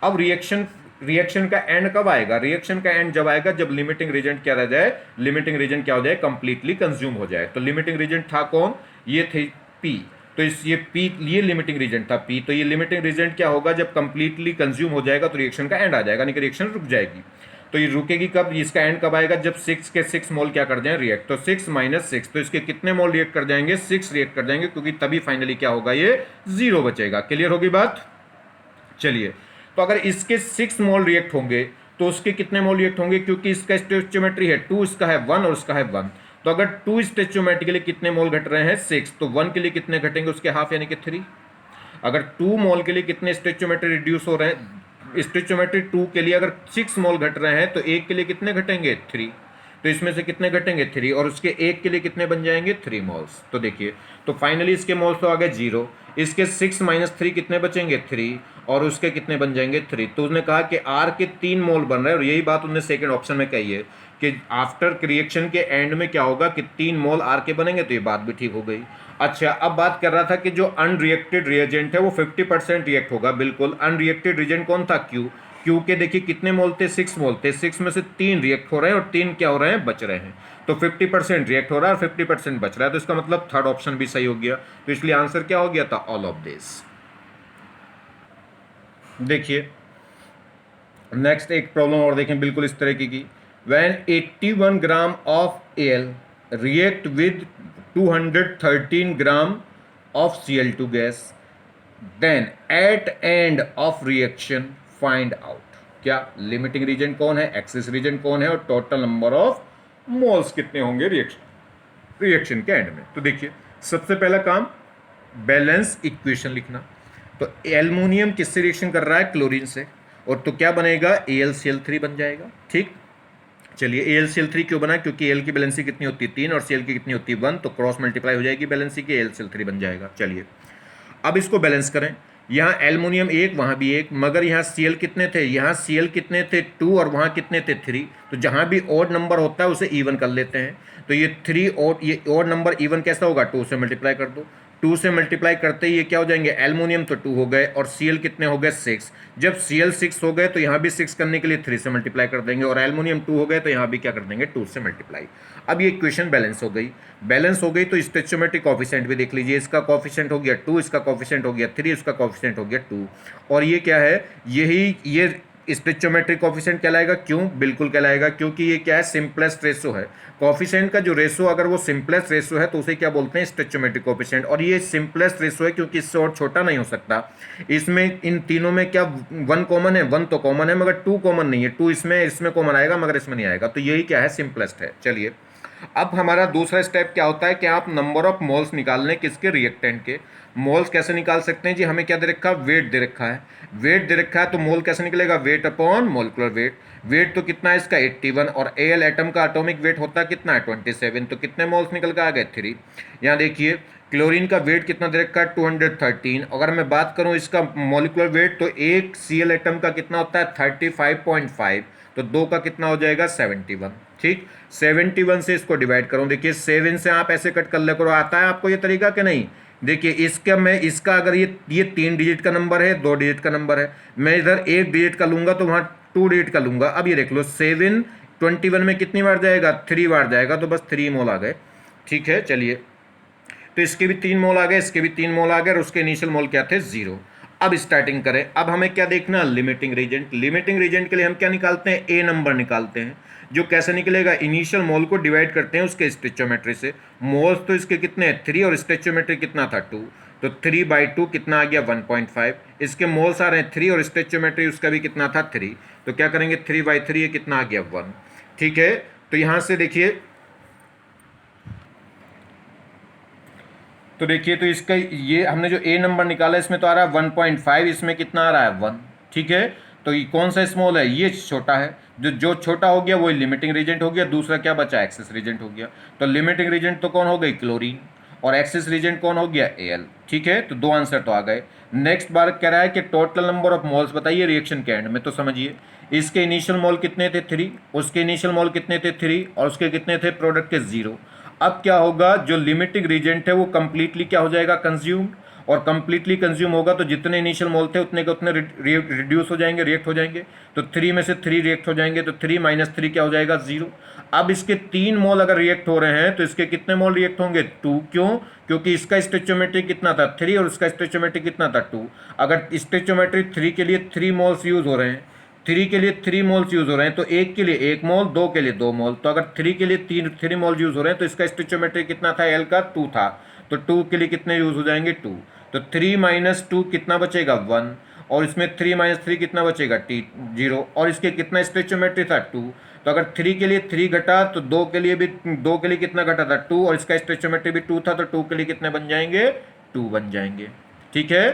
S1: अब रिएक्शन का एंड कब आएगा, रिएक्शन का एंड जब आएगा जब लिमिटिंग रीजेंट क्या रह जाए, लिमिटिंग रीजेंट क्या हो जाए, कंप्लीटली कंज्यूम हो जाए। तो लिमिटिंग रीजेंट था कौन, ये थे पी। तो इस ये लिमिटिंग रीजेंट था पी, तो ये लिमिटिंग रीजेंट क्या होगा, जब कंप्लीटली कंज्यूम हो जाएगा तो रिएक्शन का एंड आ जाएगा, यानी कि रिएक्शन रुक जाएगी। तो ये रुकेगी कब, इसका एंड कब आएगा, जब 6 के 6 मोल क्या कर जाए रिएक्ट, तो 6 माइनस 6, तो इसके कितने मोल रिएक्ट कर जाएंगे, 6 रिएक्ट कर जाएंगे, क्योंकि तभी फाइनली क्या होगा, ये 0 बचेगा। क्लियर होगी बात। चलिए, तो अगर इसके 6 मोल रिएक्ट होंगे तो उसके कितने मोल रिएक्ट होंगे, क्योंकि इसका स्टोइचियोमेट्री है 2, इसका है 1 और इसका है 1, तो अगर 2 स्टोइचियोमेट्री के लिए कितने मोल घट रहे हैं 6, तो 1 के लिए कितने घटेंगे, उसके हाफ यानी कि 3। अगर 2 मोल के लिए कितने स्टोइचियोमेट्री रिड्यूस हो रहे हैं, स्टोइचियोमेट्री 2 के लिए अगर 6 मोल घट रहे हैं तो 1 के लिए कितने घटेंगे 3, तो इसमें से कितने घटेंगे 3, और उसके 1 के लिए कितने बन जाएंगे 3 मोल्स। तो देखिए, तो फाइनली इसके मोल्स तो आ गए 0, इसके 6 माइनस 3 कितने बचेंगे 3, और उसके कितने बन जाएंगे 3। तो उसने कहा कि आर के 3 मोल बन रहे हैं, और यही बात उन्होंने सेकंड ऑप्शन में कही है कि आफ्टर रिएक्शन के एंड में क्या होगा कि 3 मोल आर के बनेंगे, तो ये बात भी ठीक हो गई। अच्छा, अब बात कर रहा था कि जो अनरिएक्टेड रिएजेंट है वो 50% रिएक्ट होगा। बिल्कुल, अनरिएक्टेड रिएजेंट कौन था, क्यू के देखिए कितने मोल थे, 6 मोल थे, 6 में से 3 रिएक्ट हो रहे हैं और 3 क्या हो रहे हैं, बच रहे हैं, तो 50% रिएक्ट हो रहा है और 50% बच रहा है, तो इसका मतलब थर्ड ऑप्शन भी सही हो गया। तो इसलिए आंसर क्या हो गया था, ऑल ऑफ दिस। देखिए नेक्स्ट एक प्रॉब्लम और देखें बिल्कुल इस तरह की, when 81 gram of L react with 213 gram of Cl2 gas, then at end of reaction find out. क्या लिमिटिंग रीजन कौन है, एक्सिस रीजन कौन है, और टोटल नंबर ऑफ मोल्स कितने होंगे रिएक्शन के एंड में। तो देखिए, सबसे पहला काम बैलेंस इक्वेशन लिखना। तो एल्युमिनियम किससे रिएक्शन कर रहा है, क्लोरीन से, और तो क्या बनेगा, AlCl3 बन जाएगा। ठीक, चलिए AlCl3 क्यों बना, क्योंकि Al की बैलेंसी कितनी होती है 3 और Cl की कितनी होती है 1, तो क्रॉस मल्टीप्लाई हो जाएगी बैलेंसी की, AlCl3 बन जाएगा। चलिए अब इसको बैलेंस करें, यहाँ एल्युमिनियम 1 वहाँ भी 1, मगर यहाँ Cl कितने थे, यहाँ Cl कितने थे 2 और वहाँ कितने थे 3, तो जहाँ भी ऑड नंबर होता है उसे इवन कर लेते हैं। तो ये 3 और ये ऑड नंबर इवन कैसा होगा, 2 से मल्टीप्लाई कर दो, 2 से मल्टीप्लाई करते ही ये क्या हो जाएंगे, एल्युमिनियम तो 2 हो गए और Cl कितने हो गए 6, जब Cl 6 हो गए तो यहाँ भी 6 करने के लिए 3 से मल्टीप्लाई कर देंगे, और एल्युमिनियम 2 हो गए तो यहाँ भी क्या कर देंगे 2 से मल्टीप्लाई। अब ये इक्वेशन बैलेंस हो गई, तो स्टोइचियोमेट्रिक कोफिशिएंट भी देख लीजिए, इसका कोफिशिएंट हो गया 2, इसका कोफिशिएंट हो गया 3, इसका कोफिशिएंट हो गया 2, और ये क्या है, ये स्टोइचियोमेट्रिक कोफिशिएंट कहलाएगा। क्यों, बिल्कुल कहलाएगा, क्योंकि ये क्या है, सिंपलेस्ट रेशो है। कोफिशिएंट का जो रेशो अगर वो सिंपलेस्ट रेशो है तो उसे क्या बोलते हैं, स्टोइचियोमेट्रिक कोफिशिएंट, और ये सिंपलेस्ट रेशो है क्योंकि इससे और छोटा नहीं हो सकता। इसमें इन तीनों में क्या 1 कॉमन है, 1 तो कॉमन है मगर 2 कॉमन नहीं है, 2 इसमें कॉमन आएगा मगर इसमें नहीं आएगा, तो यही क्या है, सिंपलेस्ट है। चलिए अब हमारा दूसरा स्टेप क्या होता है कि आप नंबर ऑफ मोल्स निकाल लें, किसके, रिएक्टेंट के। मोल्स कैसे निकाल सकते हैं जी, हमें क्या दे रखा है, वेट दे रखा है, वेट दे रखा है, तो मोल कैसे निकलेगा, weight upon molecular weight. Weight तो कितना है इसका 81, और Al एटम का एटॉमिक वेट होता है कितना है 27, तो कितने मोल्स निकल के आ गए 3। यहाँ देखिए क्लोरीन का वेट कितना दे रखा है 213, अगर मैं बात करूँ इसका मोलिकुलर वेट तो एक Cl एटम का कितना होता है 35.5, तो 2 का कितना हो जाएगा 71। ठीक, 71 से इसको डिवाइड करूं, देखिए 7 से आप ऐसे कट कर ले करो, आता है आपको ये तरीका कि नहीं। देखिए इसका अगर ये 3 डिजिट का नंबर है, 2 डिजिट का नंबर है, मैं इधर 1 डिजिट का लूंगा तो वहां 2 डिजिट का लूंगा। अब ये देख लो 7 21 में कितनी बार जाएगा, 3 बार जाएगा, तो बस 3 मोल आ गए। ठीक है, चलिए तो इसके भी 3 मोल आ गए, इसके भी 3 मोल आ गए, और उसके इनिशियल मोल क्या थे 0। अब स्टार्टिंग करें, अब हमें क्या देखना, लिमिटिंग रीजेंट। लिमिटिंग रीजेंट के लिए हम क्या निकालते हैं, ए नंबर निकालते हैं, जो कैसे निकलेगा, इनिशियल मोल को डिवाइड करते हैं उसके स्टोइचियोमेट्री से। मोल्स तो इसके कितने हैं 3 और स्टोइचियोमेट्री कितना था 2, तो 3/2 कितना आ गया 1.5, इसके मोल्स आ रहे हैं 3 और स्टोइचियोमेट्री उसका भी कितना था 3, तो क्या करेंगे 3/3 ये कितना आ गया 1। ठीक है, तो यहां से देखिए, तो देखिए तो इसका ये हमने जो ए नंबर निकाला इसमें तो आ रहा है 1.5, इसमें कितना आ रहा है 1। ठीक है, तो ये कौन सा स्मॉल है, ये छोटा है, जो छोटा हो गया वही लिमिटिंग रीजेंट हो गया, दूसरा क्या बचा, एक्सेस रीजेंट हो गया। तो लिमिटिंग रीजेंट तो कौन हो गई, क्लोरीन, और एक्सेस रीजेंट कौन हो गया, Al। ठीक है, तो 2 आंसर तो आ गए। नेक्स्ट बार कह रहा है कि टोटल नंबर ऑफ मोल्स बताइए रिएक्शन के एंड में, तो समझिए इसके इनिशियल मोल कितने थे 3, उसके इनिशियल मोल कितने थे 3, और उसके कितने थे प्रोडक्ट के 0। अब क्या होगा, जो लिमिटिंग रीजेंट है वो कंप्लीटली क्या हो जाएगा, कंज्यूम्ड, और कंप्लीटली कंज्यूम होगा तो जितने इनिशियल मोल थे उतने के उतने रिड्यूस हो जाएंगे, रिएक्ट हो जाएंगे। तो 3 में से 3 रिएक्ट हो जाएंगे, तो 3 - 3 क्या हो जाएगा 0। अब इसके 3 मोल अगर रिएक्ट हो रहे हैं तो इसके कितने मोल रिएक्ट होंगे 2। क्यों? क्योंकि इसका स्टोइचियोमेट्री कितना था 3 और इसका स्टोइचियोमेट्री कितना था 2। अगर स्टोइचियोमेट्री 3 के लिए 3 मोल्स यूज हो रहे हैं, 3 के लिए 3 मोल्स यूज हो रहे हैं, तो 1 के लिए 1 मोल, 2 के लिए 2 मोल। तो अगर 3 के लिए 3 मोल यूज हो रहे हैं तो इसका स्टोइचियोमेट्री कितना था एल का 2 था। तो 2 के लिए कितने यूज हो जाएंगे 2। तो 3 - 2 कितना बचेगा 1, और इसमें 3 - 3 कितना बचेगा 0, और इसके कितना स्टोइचियोमेट्री था 2। तो अगर 3 के लिए 3 घटा तो 2 के लिए भी 2 के लिए कितना घटा था 2, और इसका स्टोइचियोमेट्री भी 2 था, तो 2 के लिए कितने बन जाएंगे 2 बन जाएंगे। ठीक है,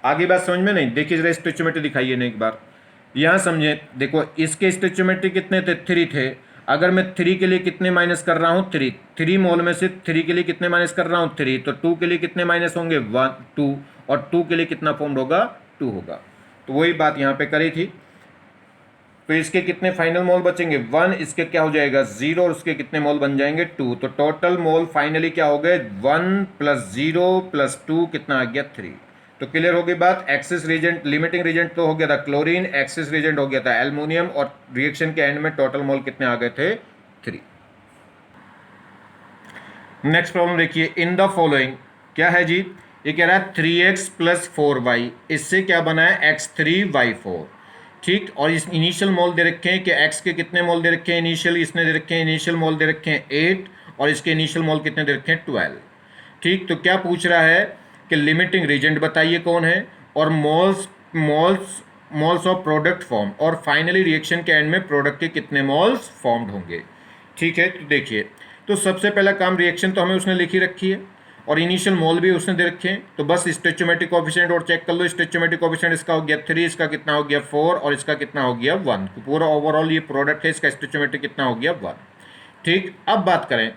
S1: आगे बात समझ में नहीं? देखिए जरा स्टोइचियोमेट्री दिखाइए ना एक बार, यहाँ समझे। देखो इसके स्टोइचियोमेट्री कितने थे 3 थे। अगर मैं 3 के लिए कितने माइनस कर रहा हूँ 3 मोल में से 3 के लिए कितने माइनस कर रहा हूँ 3, तो 2 के लिए कितने माइनस होंगे 1 2, और 2 के लिए कितना फॉर्म होगा 2 होगा। तो वही बात यहाँ पे करी थी। तो इसके कितने फाइनल मोल बचेंगे 1, इसके क्या हो जाएगा 0, और उसके कितने मोल बन जाएंगे 2। तो टोटल मोल फाइनली क्या हो गए 1 + 0 + 2 कितना आ गया 3। तो क्लियर हो गई बात। एक्सिस रीजेंट, लिमिटिंग रीजेंट तो हो गया था क्लोरीन, एक्सिस रीजेंट हो गया था एल्युमिनियम, और रिएक्शन के एंड में टोटल मोल कितने आ गए थे 3। नेक्स्ट प्रॉब्लम देखिए, इन द फॉलोइंग क्या है जी, ये कह रहा है 3x + 4y, इससे क्या बना है x3y4। ठीक, और इस इनिशियल मोल दे रखे हैं कि x के कितने मोल दे रखे हैं इनिशियल, इसने दे रखे हैं इनिशियल मोल दे रखे हैं 8, और इसके इनिशियल मोल कितने दे रखे हैं 12। ठीक, तो क्या पूछ रहा है कि लिमिटिंग रीजेंट बताइए कौन है, और मोल्स ऑफ प्रोडक्ट फॉर्म, और फाइनली रिएक्शन के एंड में प्रोडक्ट के कितने मोल्स फॉर्म्ड होंगे। ठीक है, तो देखिए, तो सबसे पहला काम रिएक्शन तो हमें उसने लिखी रखी है, और इनिशियल मोल भी उसने दे रखे हैं। तो बस स्टोइचियोमेट्रिक कोएफिशिएंट और चेक कर लो। स्टोइचियोमेट्रिक कोएफिशिएंट इसका हो गया 3, इसका कितना हो गया 4, और इसका कितना हो गया 1। तो पूरा ओवरऑल ये प्रोडक्ट है, इसका स्टोइचियोमेट्रिक कितना हो गया 1। ठीक, अब बात करें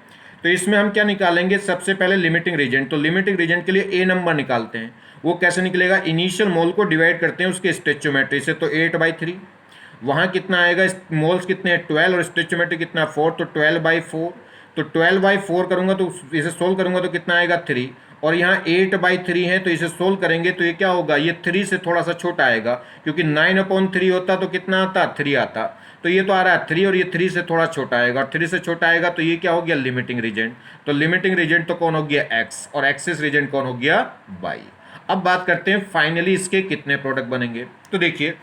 S1: तो इसमें हम क्या निकालेंगे, सबसे पहले लिमिटिंग रीजेंट। तो लिमिटिंग रीजेंट के लिए ए नंबर निकालते हैं। वो कैसे निकलेगा, इनिशियल मोल को डिवाइड करते हैं उसके स्टोइचियोमेट्री से। तो 8/3, वहाँ कितना आएगा मोल्स कितने हैं 12, और स्टोइचियोमेट्री कितना 4, तो 12/4। तो 12/4 करूँगा तो इसे सोल्व करूँगा तो कितना आएगा 3, और यहाँ 8/3 है, तो इसे सोल्व करेंगे तो ये क्या होगा, ये 3 से थोड़ा सा छोटा आएगा, क्योंकि 9/3 होता तो कितना आता 3 आता। तो ये तो आ रहा है 3, और ये 3 से थोड़ा छोटा आएगा, और 3 से छोटा आएगा तो ये क्या हो गया लिमिटिंग रीजेंट। तो लिमिटिंग रीजेंट तो कौन हो गया x, और एक्सिस रीजेंट कौन हो गया y। अब बात करते हैं फाइनली इसके कितने प्रोडक्ट बनेंगे। तो देखिए,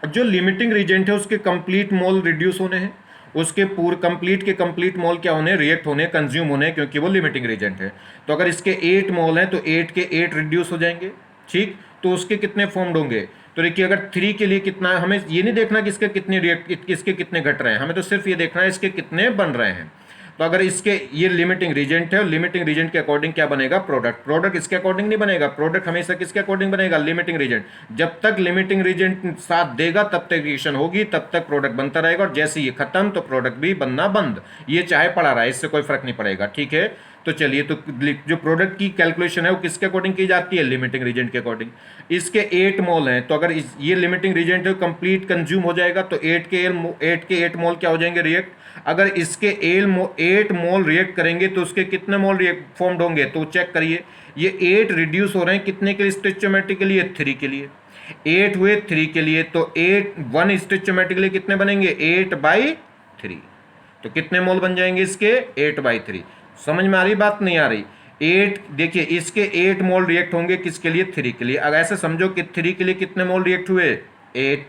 S1: जो लिमिटिंग रीजेंट है उसके कंप्लीट मोल रिड्यूस होने हैं, उसके पूरे कंप्लीट के कंप्लीट मोल क्या होने, रिएक्ट होने, कंज्यूम होने, क्योंकि वो लिमिटिंग रीजेंट है। तो अगर इसके 8 मोल हैं तो 8 के 8 रिड्यूस हो जाएंगे। ठीक, तो उसके कितने फॉर्म्ड होंगे, तो देखिए अगर 3 के लिए कितना, हमें ये नहीं देखना कि इसके कितने रिएक्ट, इसके कितने घट रहे हैं, हमें तो सिर्फ ये देखना है इसके कितने बन रहे हैं। तो अगर इसके ये लिमिटिंग रीजेंट है, और लिमिटिंग रीजेंट के अकॉर्डिंग क्या बनेगा प्रोडक्ट, प्रोडक्ट इसके अकॉर्डिंग नहीं बनेगा, प्रोडक्ट हमेशा किसके अकॉर्डिंग बनेगा लिमिटिंग रीजेंट। जब तक लिमिटिंग रीजेंट साथ देगा तब तक रिएक्शन होगी, तब तक प्रोडक्ट बनता रहेगा, और जैसे ये खत्म तो प्रोडक्ट भी बनना बंद, ये चाहे पड़ा रहा है, इससे कोई फर्क नहीं पड़ेगा। ठीक है, तो चलिए, तो जो प्रोडक्ट की कैलकुलेशन है वो किसके अकॉर्डिंग की जाती है, लिमिटिंग रीजेंट के अकॉर्डिंग। इसके 8 मोल हैं, तो अगर ये लिमिटिंग रीजेंट है कंप्लीट कंज्यूम हो जाएगा, तो 8 के 8 मोल क्या हो जाएंगे रिएक्ट। अगर इसके 8 मोल रिएक्ट करेंगे तो उसके कितने मोल रिएक्ट फॉर्म्ड होंगे, तो चेक करिए, ये 8 रिड्यूस हो रहे हैं कितने के लिए, स्टोइचियोमेट्री के लिए 3 के लिए, 8 हुए 3 के लिए, तो 1 स्टोइचियोमेट्री के लिए कितने बनेंगे 8/3। तो कितने मोल बन जाएंगे इसके 8/3। समझ में आ रही बात, नहीं आ रही। 8, देखिए इसके 8 मोल रिएक्ट होंगे किसके लिए 3 के लिए। अगर ऐसे समझो कि 3 के लिए कितने मोल रिएक्ट हुए 8,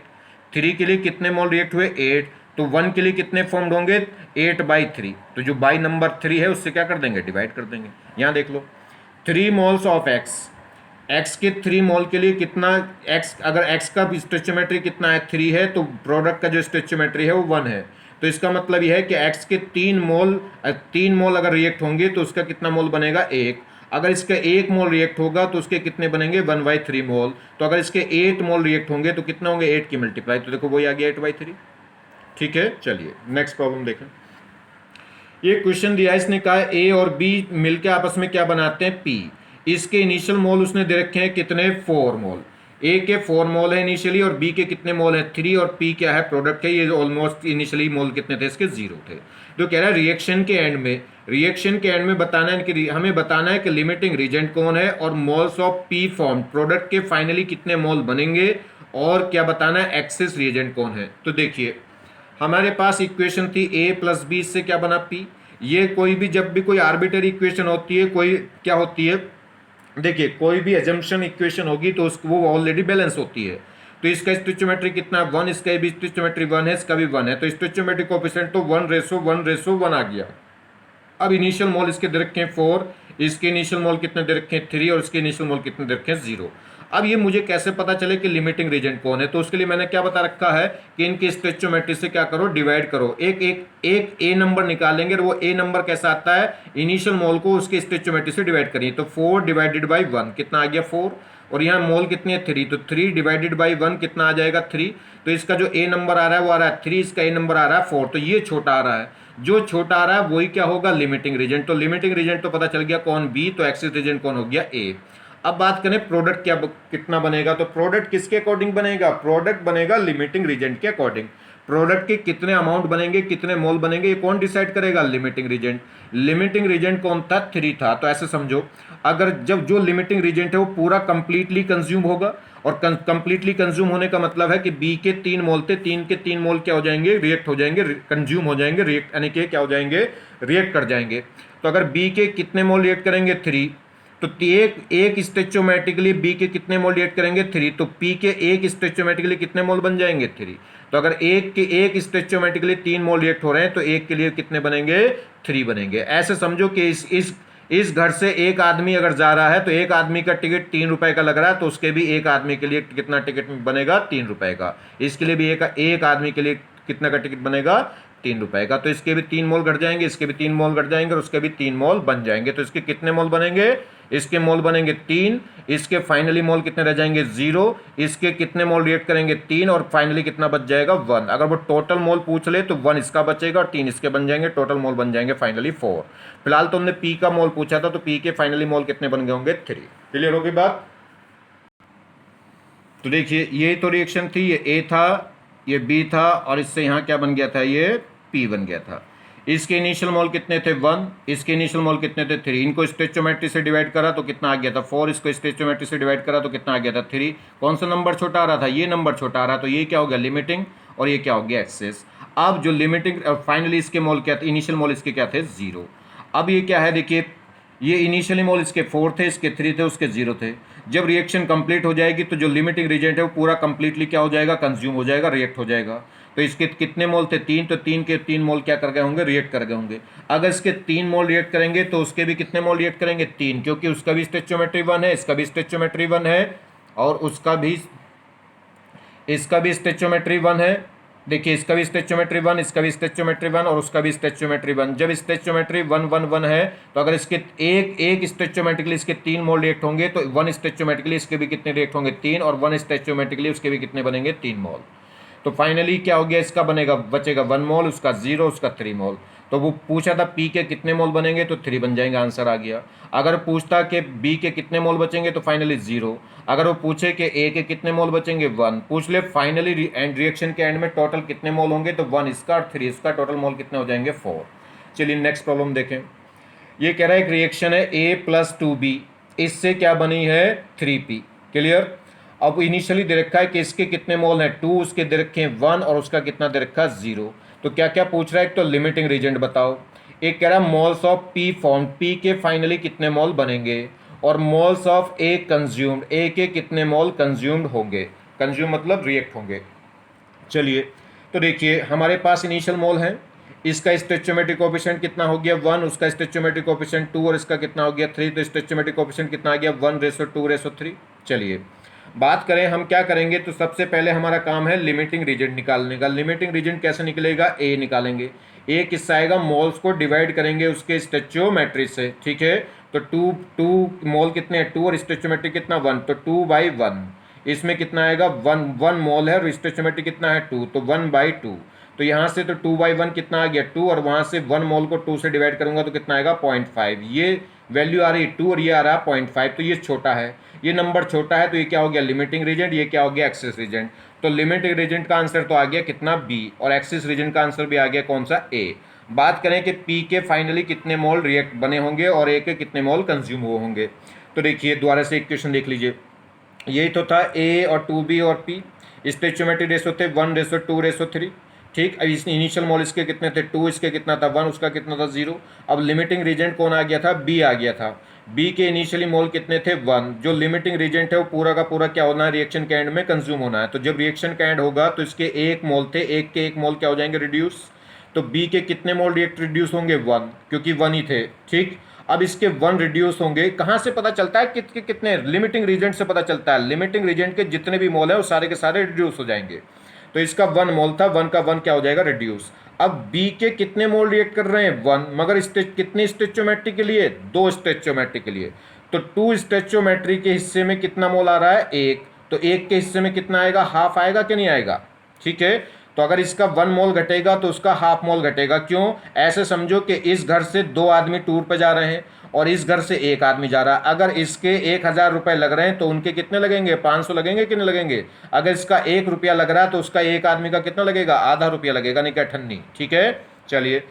S1: 3 के लिए कितने मोल रिएक्ट हुए 8, तो 1 के लिए कितने फॉर्म्ड होंगे 8/3। तो जो बाई नंबर 3 है उससे क्या कर देंगे डिवाइड कर देंगे। यहाँ देख लो 3 मोल्स ऑफ x के 3 मोल के लिए कितना x, अगर x का स्टोइचियोमेट्री कितना है 3 है, तो प्रोडक्ट का जो स्टोइचियोमेट्री है वो 1 है। तो इसका मतलब यह है कि x के 3 मोल अगर रिएक्ट होंगे तो उसका कितना मोल बनेगा 1। अगर इसका 1 मोल रिएक्ट होगा तो उसके कितने बनेंगे 1/3 मोल। तो अगर इसके 8 मोल रिएक्ट होंगे तो कितना होंगे 8 की मल्टीप्लाई, तो देखो वही आ गया 8/3। ठीक है, चलिए नेक्स्ट प्रॉब्लम देखें। ये क्वेश्चन दिया है, इसने कहा ए और बी मिलकर आपस में क्या बनाते हैं पी। इसके इनिशियल मोल उसने दे रखे हैं कितने 4 मोल, ए के 4 मोल है इनिशियली, और बी के कितने मोल हैं 3, और पी क्या है प्रोडक्ट है, ये ऑलमोस्ट इनिशियली मोल कितने थे इसके 0 थे। तो कह रहा है रिएक्शन के एंड में बताना है कि हमें बताना है कि लिमिटिंग रीजेंट कौन है और moles of P form product के फाइनली कितने मोल बनेंगे, और क्या बताना है एक्सेस रिएजेंट कौन है। तो देखिए हमारे पास इक्वेशन थी a प्लस बी, इससे क्या बना p। ये कोई भी जब भी कोई आर्बिटरी इक्वेशन होती है, कोई क्या होती है, देखिए कोई भी एजम्पशन इक्वेशन होगी तो उसको वो ऑलरेडी बैलेंस होती है। तो इसका स्टोइचोमेट्री कितना है 1, इसका भी स्टोइचोमेट्री 1 है, इसका भी 1 है, तो स्टोइचोमेट्रिक कोएफिशिएंट तो 1:1:1 आ गया। अब इनिशियल मोल इसके दे रखे हैं 4, इसके इनिशियल मोल कितने दे रखे हैं 3 और इसके इनिशियल मोल कितने दे रखे हैं 0। अब ये मुझे कैसे पता चले कि लिमिटिंग रीजेंट कौन है, तो उसके लिए मैंने क्या बता रखा है कि इनके स्टोइचोमेट्री से क्या करो डिवाइड करो, एक ए नंबर निकालेंगे और वो ए नंबर कैसा आता है इनिशियल मोल को उसके स्टोइचोमेट्री से डिवाइड करिए। तो 4 डिवाइडेड बाई 1 कितना आ गया 4, और यहाँ मोल कितनी है 3, तो 3 डिवाइडेड बाई 1 कितना आ जाएगा 3। तो इसका जो ए नंबर आ रहा है वो आ रहा है 3, इसका ए नंबर आ रहा है 4, तो ये छोटा आ रहा है, जो छोटा आ रहा है वही क्या होगा लिमिटिंग रीजेंट। तो लिमिटिंग रीजेंट तो पता चल गया कौन बी, तो एक्सेस रीजेंट कौन हो गया ए। अब बात करें प्रोडक्ट क्या कितना बनेगा, तो प्रोडक्ट किसके अकॉर्डिंग बनेगा, प्रोडक्ट बनेगा लिमिटिंग रीजेंट के अकॉर्डिंग। प्रोडक्ट के कितने अमाउंट बनेंगे, कितने मोल बनेंगे, ये कौन डिसाइड करेगा लिमिटिंग रीजेंट। लिमिटिंग रीजेंट कौन था 3 था, तो ऐसे समझो अगर जब जो लिमिटिंग रीजेंट है वो पूरा कंप्लीटली कंज्यूम होगा, और कंप्लीटली कंज्यूम होने का मतलब है कि बी के 3 मोल थे, 3 के 3 मोल क्या हो जाएंगे रिएक्ट हो जाएंगे, कंज्यूम हो जाएंगे, रिएक्ट यानी कि क्या हो जाएंगे रिएक्ट कर जाएंगे। तो अगर बी के कितने मोल रिएक्ट करेंगे 3, तो एक स्टोइचोमेट्रिकली बी के कितने मोल रिएक्ट करेंगे 3, तो पी के एक स्टोइचोमेट्रिकली कितने मोल बन जाएंगे 3। तो अगर एक स्टोइचोमेट्रिकली 3 मोल रिएक्ट हो रहे हैं तो एक के लिए कितने बनेंगे 3 बनेंगे। ऐसे समझो कि इस घर से एक आदमी अगर जा रहा है तो एक आदमी का टिकट 3 रुपए का लग रहा है, तो उसके भी एक आदमी के लिए कितना टिकट बनेगा 3 रुपए का। इसके लिए भी एक आदमी के लिए कितना का टिकट बनेगा 3 रुपए का। तो इसके भी 3 मोल घट जाएंगे, इसके भी 3 मोल घट जाएंगे और उसके भी 3 मोल बन जाएंगे। तो इसके कितने मोल बनेंगे, इसके मोल बनेंगे 3, इसके फाइनली मोल कितने रह जाएंगे 0, इसके कितने मोल रिएक्ट करेंगे 3 और फाइनली कितना बच जाएगा 1। अगर वो टोटल मोल पूछ ले तो 1 इसका बचेगा और 3 इसके बन जाएंगे, टोटल मोल बन जाएंगे फाइनली 4। फिलहाल तो हमने पी का मोल पूछा था, तो पी के फाइनली मोल कितने बन गए होंगे 3। क्लियर होगी बात। तो देखिए ये तो रिएक्शन थी, ये ए था, ये बी था, और इससे यहाँ क्या बन गया था ये पी बन गया था। इसके इनिशियल मोल कितने थे 1, इसके इनिशियल मोल कितने थे 3, इनको स्टोइचोमेट्री से डिवाइड करा तो कितना आ गया था 4, इसको स्टोइचोमेट्री से डिवाइड करा तो कितना आ गया था 3। कौन सा नंबर छोटा आ रहा था, ये नंबर छोटा आ रहा, तो ये क्या हो गया लिमिटिंग और ये क्या हो गया एक्सेस। अब जो लिमिटिंग फाइनली इसके मोल क्या थे, इनिशियल मोल इसके क्या थे 0। अब ये क्या है देखिए, ये इनिशियली मोल इसके 4 थे, इसके 3 थे, उसके 0 थे। जब रिएक्शन कंप्लीट हो जाएगी तो जो लिमिटिंग रीजेंट है वो पूरा कंप्लीटली क्या हो जाएगा कंज्यूम हो जाएगा, रिएक्ट हो जाएगा। तो इसके कितने मोल थे 3, तो 3 के 3 मोल क्या कर गए होंगे रिएक्ट कर गए होंगे। अगर इसके 3 मोल रिएक्ट करेंगे तो उसके भी कितने मोल रिएक्ट करेंगे 3, क्योंकि उसका भी स्टोइचोमेट्री 1 है, इसका भी स्टोइचोमेट्री 1 है, और उसका भी इसका भी स्टोइचोमेट्री 1 है। देखिए इसका भी स्टोइचोमेट्री 1, इसका भी स्टोइचोमेट्री 1 और उसका भी स्टोइचोमेट्री 1। जब स्टोइचोमेट्री 1 है तो अगर इसके एक स्टोइचोमेट्रिकली इसके 3 मोल रिएक्ट होंगे तो 1 स्टोइचोमेट्रिकली इसके भी कितने रिएक्ट होंगे 3, और 1 स्टोइचोमेट्रिकली उसके भी कितने बनेंगे 3 मोल। तो फाइनली क्या हो गया, इसका बनेगा बचेगा 1 मोल, उसका 0, उसका 3 मोल। तो वो पूछा था पी के कितने मोल बनेंगे तो 3 बन जाएंगे, आंसर आ गया। अगर पूछता कि बी के कितने मोल बचेंगे तो फाइनली 0। अगर वो पूछे कि ए के कितने मोल बचेंगे 1, पूछ ले फाइनली एंड रिएक्शन के एंड में टोटल कितने मोल होंगे तो 1 इसका और 3 इसका, टोटल मोल कितने हो जाएंगे 4। चलिए नेक्स्ट प्रॉब्लम देखें। ये कह रहा है एक रिएक्शन है a प्लस 2b, इससे क्या बनी है 3p। क्लियर। अब इनिशियली दे रखा है कि इसके कितने मोल हैं 2, उसके दे रखे हैं 1 और उसका कितना दे रखा है 0। तो क्या क्या पूछ रहा है, एक तो लिमिटिंग रीजेंट बताओ, एक कह रहा है moles of P form, P के फाइनली कितने मोल बनेंगे, और moles of A consumed, A के कितने मोल कंज्यूम्ड होंगे, कंज्यूम मतलब रिएक्ट होंगे। चलिए तो देखिए हमारे पास इनिशियल मोल है, इसका स्टोइचोमेट्रिक कोएफिशिएंट कितना हो गया 1, उसका स्टोइचोमेट्रिक कोएफिशिएंट 2 और इसका कितना हो गया 3, तो स्टोइचोमेट्रिक कोएफिशिएंट कितना आ गया 1:2:3। चलिए बात करें हम क्या करेंगे, तो सबसे पहले हमारा काम है लिमिटिंग रीजेंट निकालने का। लिमिटिंग रीजेंट कैसे निकलेगा, ए निकालेंगे। ए किससे आएगा, मोल्स को डिवाइड करेंगे उसके स्टोइचोमेट्री से, ठीक है। तो 2 मोल कितने हैं 2 और स्टोइचोमेट्री कितना 1, तो 2/1। इसमें कितना आएगा 1 मोल है और स्टोइचोमेट्री कितना है 2, तो 1/2। तो यहाँ से तो 2/1 कितना आ गया 2, और वहाँ से 1 मोल को 2 से डिवाइड करूंगा तो कितना आएगा 0.5। ये वैल्यू आ रही है 2 और ये आ रहा है 0.5, तो ये छोटा है, ये नंबर छोटा है, तो ये क्या हो गया लिमिटिंग रीजेंट, ये क्या हो गया एक्सेस रीजेंट। तो लिमिटिंग रीजेंट का आंसर तो आ गया कितना बी, और एक्सेस रीजेंट का आंसर भी आ गया कौन सा ए। बात करें कि पी के फाइनली कितने मोल रिएक्ट बने होंगे और ए के कितने मोल कंज्यूम हुए होंगे। तो देखिए दोबारा से इक्वेशन देख लीजिए, यही तो था ए और 2b और पी, स्टोइचियोमेट्री रेशो थे 1:2:3। ठीक, अब इस इनिशियल मोल इसके कितने थे 2, इसके कितना था 1, उसका कितना था 0। अब लिमिटिंग रीजेंट कौन आ गया था, बी आ गया था। बी के इनिशियली मोल कितने थे 1। जो लिमिटिंग रीजेंट है वो पूरा का पूरा क्या होना है, रिएक्शन के एंड में कंज्यूम होना है। तो जब रिएक्शन का एंड होगा तो इसके एक मोल थे, एक के एक मोल क्या हो जाएंगे, रिड्यूस। तो बी के कितने मोल रिएक्ट रिड्यूस होंगे 1, क्योंकि 1 ही थे। ठीक, अब इसके 1 रिड्यूस होंगे, कहाँ से पता चलता है कितने, लिमिटिंग रीजेंट से पता चलता है। लिमिटिंग रीजेंट के जितने भी मोल है वो सारे के सारे रिड्यूस हो जाएंगे। तो इसका 1 मोल था, 1 का 1 क्या हो जाएगा, रिड्यूस। अब बी के कितने मोल रिएक्ट कर रहे हैं 1, मगर कितनी स्टोइचियोमेट्री के लिए, 2 स्टोइचियोमेट्री के लिए। तो 2 स्टोइचियोमेट्री के हिस्से में कितना मोल आ रहा है 1, तो 1 के हिस्से में कितना आएगा, हाफ आएगा कि नहीं आएगा। ठीक है, तो अगर इसका 1 मोल घटेगा तो उसका हाफ मोल घटेगा। क्यों, ऐसे समझो कि इस घर से 2 आदमी टूर पे जा रहे हैं और इस घर से 1 आदमी जा रहा है। अगर इसके 1,000 रुपए लग रहे हैं तो उनके कितने लगेंगे, 500 लगेंगे कि नहीं लगेंगे। अगर इसका 1 रुपया लग रहा है तो उसका एक आदमी का कितना लगेगा, आधा रुपया लगेगा, नहीं क्या ठन्नी। ठीक है, चलिए,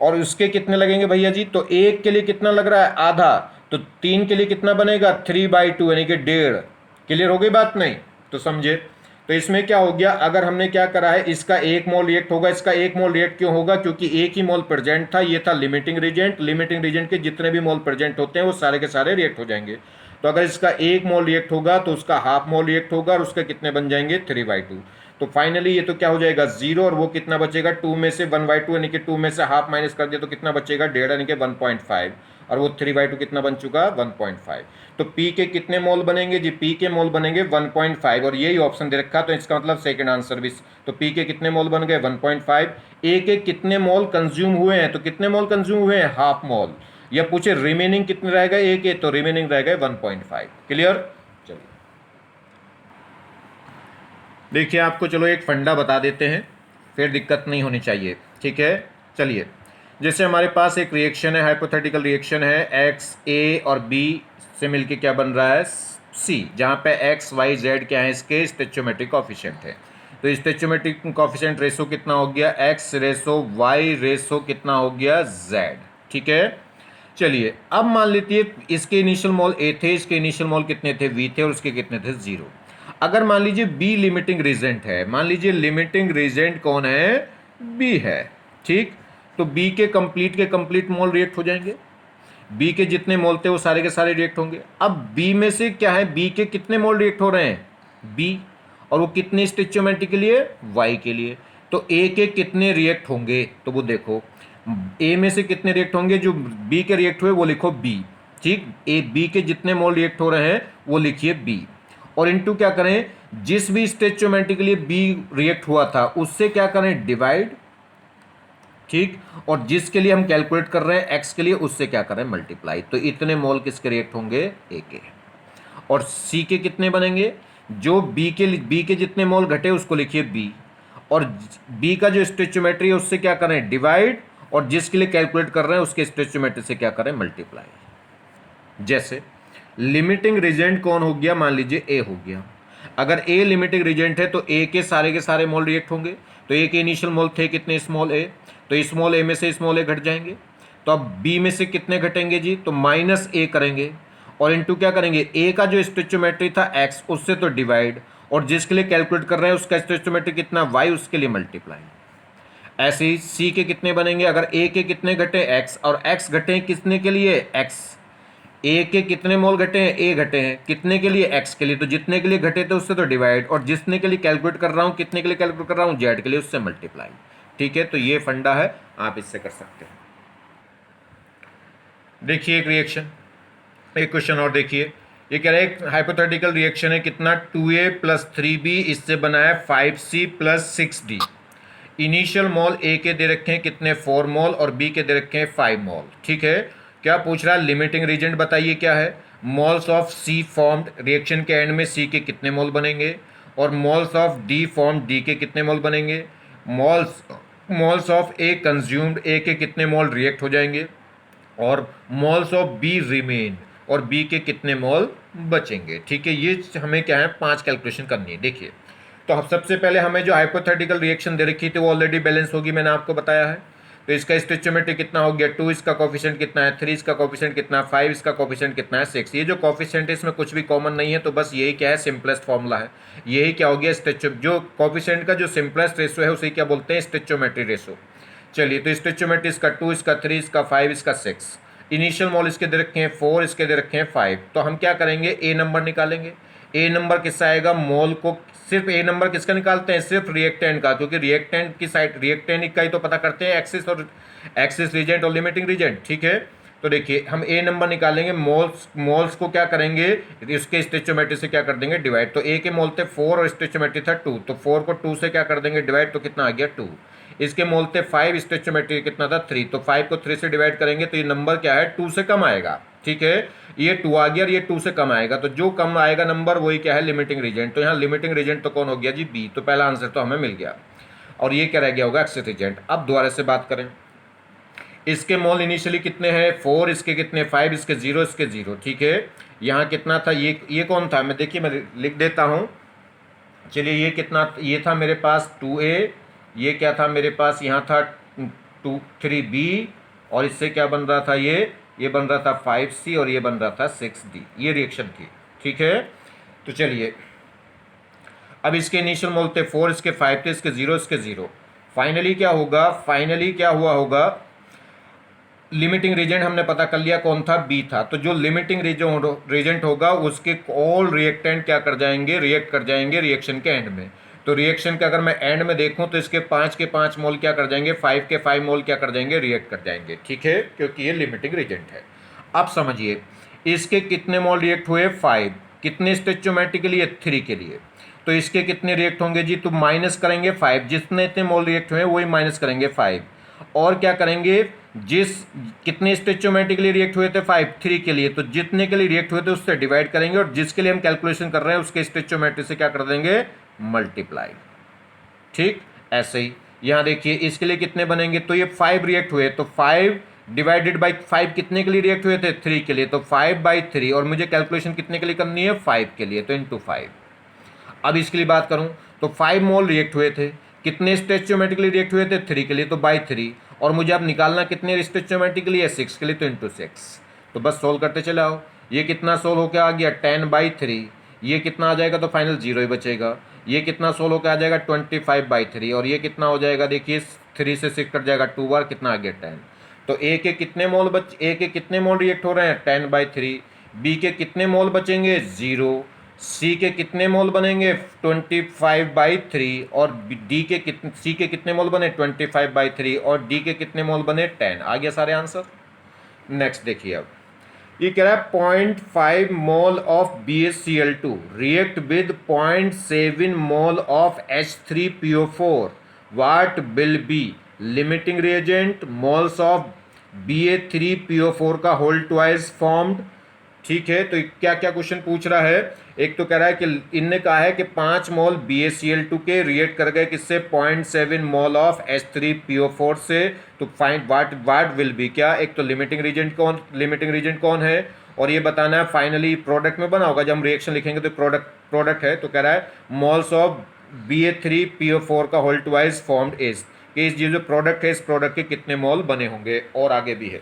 S1: और उसके कितने लगेंगे भैया जी, तो 1 के लिए कितना लग रहा है, आधा। तो 3 के लिए कितना बनेगा, 3/2 यानी कि 1.5। क्लियर हो गई बात, नहीं तो समझे। तो इसमें क्या हो गया, अगर हमने क्या करा है, इसका 1 मोल रिएक्ट होगा। इसका 1 मोल रिएक्ट क्यों होगा, क्योंकि एक ही मोल प्रेजेंट था, ये था लिमिटिंग रीजेंट। लिमिटिंग रीजेंट के जितने भी मोल प्रेजेंट होते हैं वो सारे के सारे रिएक्ट हो जाएंगे। तो अगर इसका 1 मोल रिएक्ट होगा तो उसका हाफ मोल रिएक्ट होगा और उसके कितने बन जाएंगे, 3/2। तो फाइनली ये तो क्या हो जाएगा 0, और वो कितना बचेगा 2 में से 1/2 यानी कि 2 में से हाफ माइनस कर दिया तो कितना बचेगा 1.5 यानी कि 1.5, और वो 3/2 कितना बन चुका 1.5। तो पी के कितने मोल बनेंगे जी, पी के मोल बनेंगे 1.5, और यही ऑप्शन दे रखा, तो इसका मतलब सेकंड आंसर भी। तो पी के कितने मोल बन गए 1.5। ए के कितने मोल कंज्यूम हुए हैं, तो कितने मोल कंज्यूम हुए हैं, हाफ मोल। या पूछे रिमेनिंग कितने रहेगा ए के, तो रिमेनिंग रहेगा 1.5। क्लियर, चलिए देखिए आपको चलो एक फंडा बता देते हैं, फिर दिक्कत नहीं होनी चाहिए। ठीक है, चलिए, जैसे हमारे पास एक रिएक्शन है, हाइपोथेटिकल रिएक्शन है, एक्स ए और बी से मिलके क्या बन रहा है सी, जहाँ पे एक्स वाई जेड क्या है, इसके स्टोइचियोमेट्रिक कोएफिशिएंट है। तो स्टोइचियोमेट्रिक कोएफिशिएंट रेशो कितना हो गया, एक्स रेशो वाई रेशो कितना हो गया जेड। ठीक है, चलिए अब मान लीजिए इसके इनिशियल मोल ए थे, इसके इनिशियल मोल कितने थे वी थे, और उसके कितने थे 0। अगर मान लीजिए बी लिमिटिंग रीजेंट है, मान लीजिए लिमिटिंग रीजेंट कौन है, बी है। ठीक, तो बी के कंप्लीट मोल रिएक्ट हो जाएंगे। बी के जितने मोल थे वो सारे के सारे रिएक्ट होंगे। अब बी में से क्या है, बी के कितने मोल रिएक्ट हो रहे हैं, बी, और वो कितने स्टोइचियोमेट्री के लिए, वाई के लिए। तो ए के कितने रिएक्ट होंगे, तो वो देखो ए में से कितने रिएक्ट होंगे, जो बी के रिएक्ट हुए वो लिखो बी। ठीक, ए बी के जितने मोल रिएक्ट हो रहे हैं वो लिखिए बी, और इनटू क्या करें, जिस भी स्टोइचियोमेट्री के लिए बी रिएक्ट हुआ था उससे क्या करें, डिवाइड। ठीक, और जिसके लिए हम कैलकुलेट कर रहे हैं एक्स के लिए, उससे क्या करें, मल्टीप्लाई। तो इतने मोल किसके रिएक्ट होंगे, ए के। और सी के कितने बनेंगे, जो बी के जितने मोल घटे उसको लिखिए बी, और बी का जो स्टोइचियोमेट्री है उससे क्या करें, डिवाइड, और जिसके लिए कैलकुलेट कर रहे हैं उसके स्टोइचियोमेट्री से क्या करें, मल्टीप्लाई। जैसे लिमिटिंग रीजेंट कौन हो गया, मान लीजिए ए हो गया। अगर ए लिमिटिंग रीजेंट है तो ए के सारे मोल रिएक्ट होंगे। तो ए के इनिशियल मोल थे कितने, स्मॉल ए, तो स्मॉल ए में से स्मॉल ए घट जाएंगे। तो अब बी में से कितने घटेंगे जी, तो माइनस ए करेंगे, और इनटू क्या करेंगे, ए का जो स्टोइचियोमेट्री था एक्स, उससे तो डिवाइड, और जिसके लिए कैलकुलेट कर रहे हैं उसका स्टोइचियोमेट्री कितना, वाई, उसके लिए मल्टीप्लाई। ऐसे ही सी के कितने बनेंगे, अगर ए के कितने घटे एक्स, और एक्स घटे हैं कितने के लिए, एक्स। ए के कितने मोल घटे हैं, ए घटे हैं कितने के लिए, एक्स के लिए, तो जितने के लिए घटे थे उससे तो डिवाइड, और जितने के लिए कैलकुलेट कर रहा हूं, कितने के लिए कैलकुलेट कर रहा हूं, जेड के लिए, उससे मल्टीप्लाई। ठीक है, तो ये फंडा है, आप इससे कर सकते हैं। देखिए एक रिएक्शन, एक क्वेश्चन और देखिए, ये कह रहा है एक हाइपोथेटिकल रिएक्शन है, कितना 2a + 3b, इससे बना है 5c + 6d। इनिशियल मोल ए के दे रखे हैं कितने, 4 मोल, और बी के दे रखे हैं 5 मोल। ठीक है, क्या पूछ रहा है, लिमिटिंग रीजेंट बताइए क्या है, moles of C formed, reaction के एंड में सी के कितने मोल बनेंगे, और moles of D formed, D के कितने मोल बनेंगे, moles of A consumed, A के कितने मोल रिएक्ट हो जाएंगे, और मोल्स ऑफ बी रिमेन, और बी के कितने मोल बचेंगे। ठीक है, ये हमें क्या है 5 कैलकुलेशन करनी है। देखिए, तो सबसे पहले हमें जो हाइपोथेटिकल रिएक्शन दे रखी थी वो ऑलरेडी बैलेंस होगी, मैंने आपको बताया है। तो इसका स्टोइचियोमेट्री कितना हो गया 2, इसका कोफिशिएंट कितना है 3, इसका कोफिशिएंट कितना है 5, इसका कोफिशिएंट कितना है 6। ये जो कोफिशिएंट है इसमें कुछ भी कॉमन नहीं है, तो बस यही क्या है सिंपलेस्ट फॉर्मूला है। यही क्या हो गया जो कोफिशिएंट का जो सिंपलेस्ट रेशो है उसे क्या बोलते हैं स्टोइचियोमेट्री रेशो। चलिए तो स्टोइचियोमेट्री इसका 2, इसका 3, इसका 5, इसका 6। इनिशियल मोल इसके दे रखे हैं 4, इसके दे रखे हैं 5। तो हम क्या करेंगे ए नंबर निकालेंगे। ए नंबर किसका आएगा मोल को, सिर्फ ए नंबर किसका निकालते हैं सिर्फ रिएक्टेंट का, क्योंकि रिएक्टेंट की साइड रिएक्टेंट का ही तो पता करते हैं एक्सिस रीजेंट और लिमिटिंग रीजेंट। ठीक है, तो देखिए हम ए नंबर निकालेंगे, मोल्स को क्या करेंगे इसके स्टोइचियोमेट्री से क्या कर देंगे डिवाइड। तो ए के मोल थे 4 और स्टोइचियोमेट्री था 2, तो 4 को 2 से क्या कर देंगे डिवाइड, तो कितना आ गया 2। इसके मोल थे 5, स्टोइचियोमेट्री कितना था 3, तो 5 को 3 से डिवाइड करेंगे तो ये नंबर क्या है 2 से कम आएगा। ठीक है, ये 2 आ गया और ये 2 से कम आएगा, तो जो कम आएगा नंबर वही क्या है लिमिटिंग रीजेंट। तो यहाँ लिमिटिंग रीजेंट तो कौन हो गया जी बी, तो पहला आंसर तो हमें मिल गया। और ये क्या रह गया होगा एक्सिस रीजेंट। अब दोबारा से बात करें, इसके मोल इनिशियली कितने हैं 4, इसके कितने 5, इसके 0, इसके 0। ठीक है, यहाँ कितना था ये कौन था, मैं देखिए मैं लिख देता हूँ। चलिए ये कितना, ये था मेरे पास 2a, ये क्या था मेरे पास यहाँ था 3b, और इससे क्या बन रहा था ये बन रहा था 5c और ये बन रहा था 6d। ये रिएक्शन थी। ठीक है, तो चलिए अब इसके इनिशियल मोल थे 4, इसके 5 थे, इसके 0, इसके 0। फाइनली क्या होगा, फाइनली क्या हुआ होगा, लिमिटिंग रीजेंट हमने पता कर लिया कौन था बी था। तो जो लिमिटिंग रीजेंट होगा उसके ऑल रिएक्टेंट क्या कर जाएंगे रिएक्ट कर जाएंगे रिएक्शन के एंड में। तो रिएक्शन के अगर मैं एंड में देखूं तो इसके 5 के 5 मोल क्या कर जाएंगे 5 के 5 मोल क्या कर जाएंगे रिएक्ट कर जाएंगे। ठीक है, क्योंकि ये लिमिटिंग रीजेंट है। अब समझिए इसके कितने मोल रिएक्ट हुए 5, कितने स्टोइचियोमेट्री के लिए 3 के लिए। तो इसके कितने रिएक्ट होंगे जी, तो माइनस करेंगे 5, जितने इतने मोल रिएक्ट हुए वही माइनस करेंगे 5, और क्या करेंगे जिस कितने स्टोइचियोमेट्री के लिए रिएक्ट हुए थे 5, 3 के लिए, तो जितने के लिए रिएक्ट हुए थे उससे डिवाइड करेंगे, और जिसके लिए हम कैलकुलेशन कर रहे हैं उसके स्टोइचियोमेट्री से क्या कर देंगे मल्टीप्लाई। ठीक, ऐसे ही यहाँ देखिए इसके लिए कितने बनेंगे, तो ये 5 रिएक्ट हुए, तो 5 डिवाइडेड बाई 5 कितने के लिए रिएक्ट हुए थे 3 के लिए, तो 5/3, और मुझे कैलकुलेशन कितने के लिए करनी है 5 के लिए, तो इंटू 5। अब इसके लिए बात करूं तो 5 मोल रिएक्ट हुए थे, कितने स्टोइचियोमेट्री रिएक्ट हुए थे 3 के लिए, तो बाई 3, और मुझे अब निकालना कितने स्टोइचियोमेट्री के लिए 6 के लिए, तो इंटू 6। तो बस सोल्व करते चले आओ, ये कितना सोल्व होकर आ गया 10/3, ये कितना आ जाएगा तो फाइनल 0 ही बचेगा। ये कितना सोल्व होकर आ जाएगा 25/3, और ये कितना हो जाएगा देखिए 3 से 6 कट जाएगा 2 बार, कितना आ गया 10। तो ए के कितने मोल रिएक्ट हो रहे हैं 10/3, बी के कितने मोल बचेंगे 0, सी के कितने मोल बनेंगे 25/3, और सी के कितने मोल बने 25/3, और डी के कितने मोल बने 10। आ गया सारे आंसर। नेक्स्ट देखिए, अब ये कह रहा है 0.5 mole of BaCl2 react with 0.7 mole of H3PO4, what will be limiting reagent moles of Ba3PO4 का होल ट्वाइस फॉर्म्ड। ठीक है, तो क्या क्या क्वेश्चन पूछ रहा है, एक तो कह रहा है कि इनने कहा है कि 5 मोल BaCl2 के रिएक्ट कर गए किससे 0.7 मोल ऑफ H3PO4 से, तो फाइंड वाट विल बी क्या, एक तो लिमिटिंग रीजेंट कौन है, और ये बताना है फाइनली प्रोडक्ट में बना होगा, जब हम रिएक्शन लिखेंगे तो प्रोडक्ट है, तो कह रहा है मॉल्स ऑफ Ba3PO4 का होल ट्वाइस फॉर्म्ड इज, कि ये जो प्रोडक्ट है इस प्रोडक्ट के कितने मोल बने होंगे, और आगे भी है।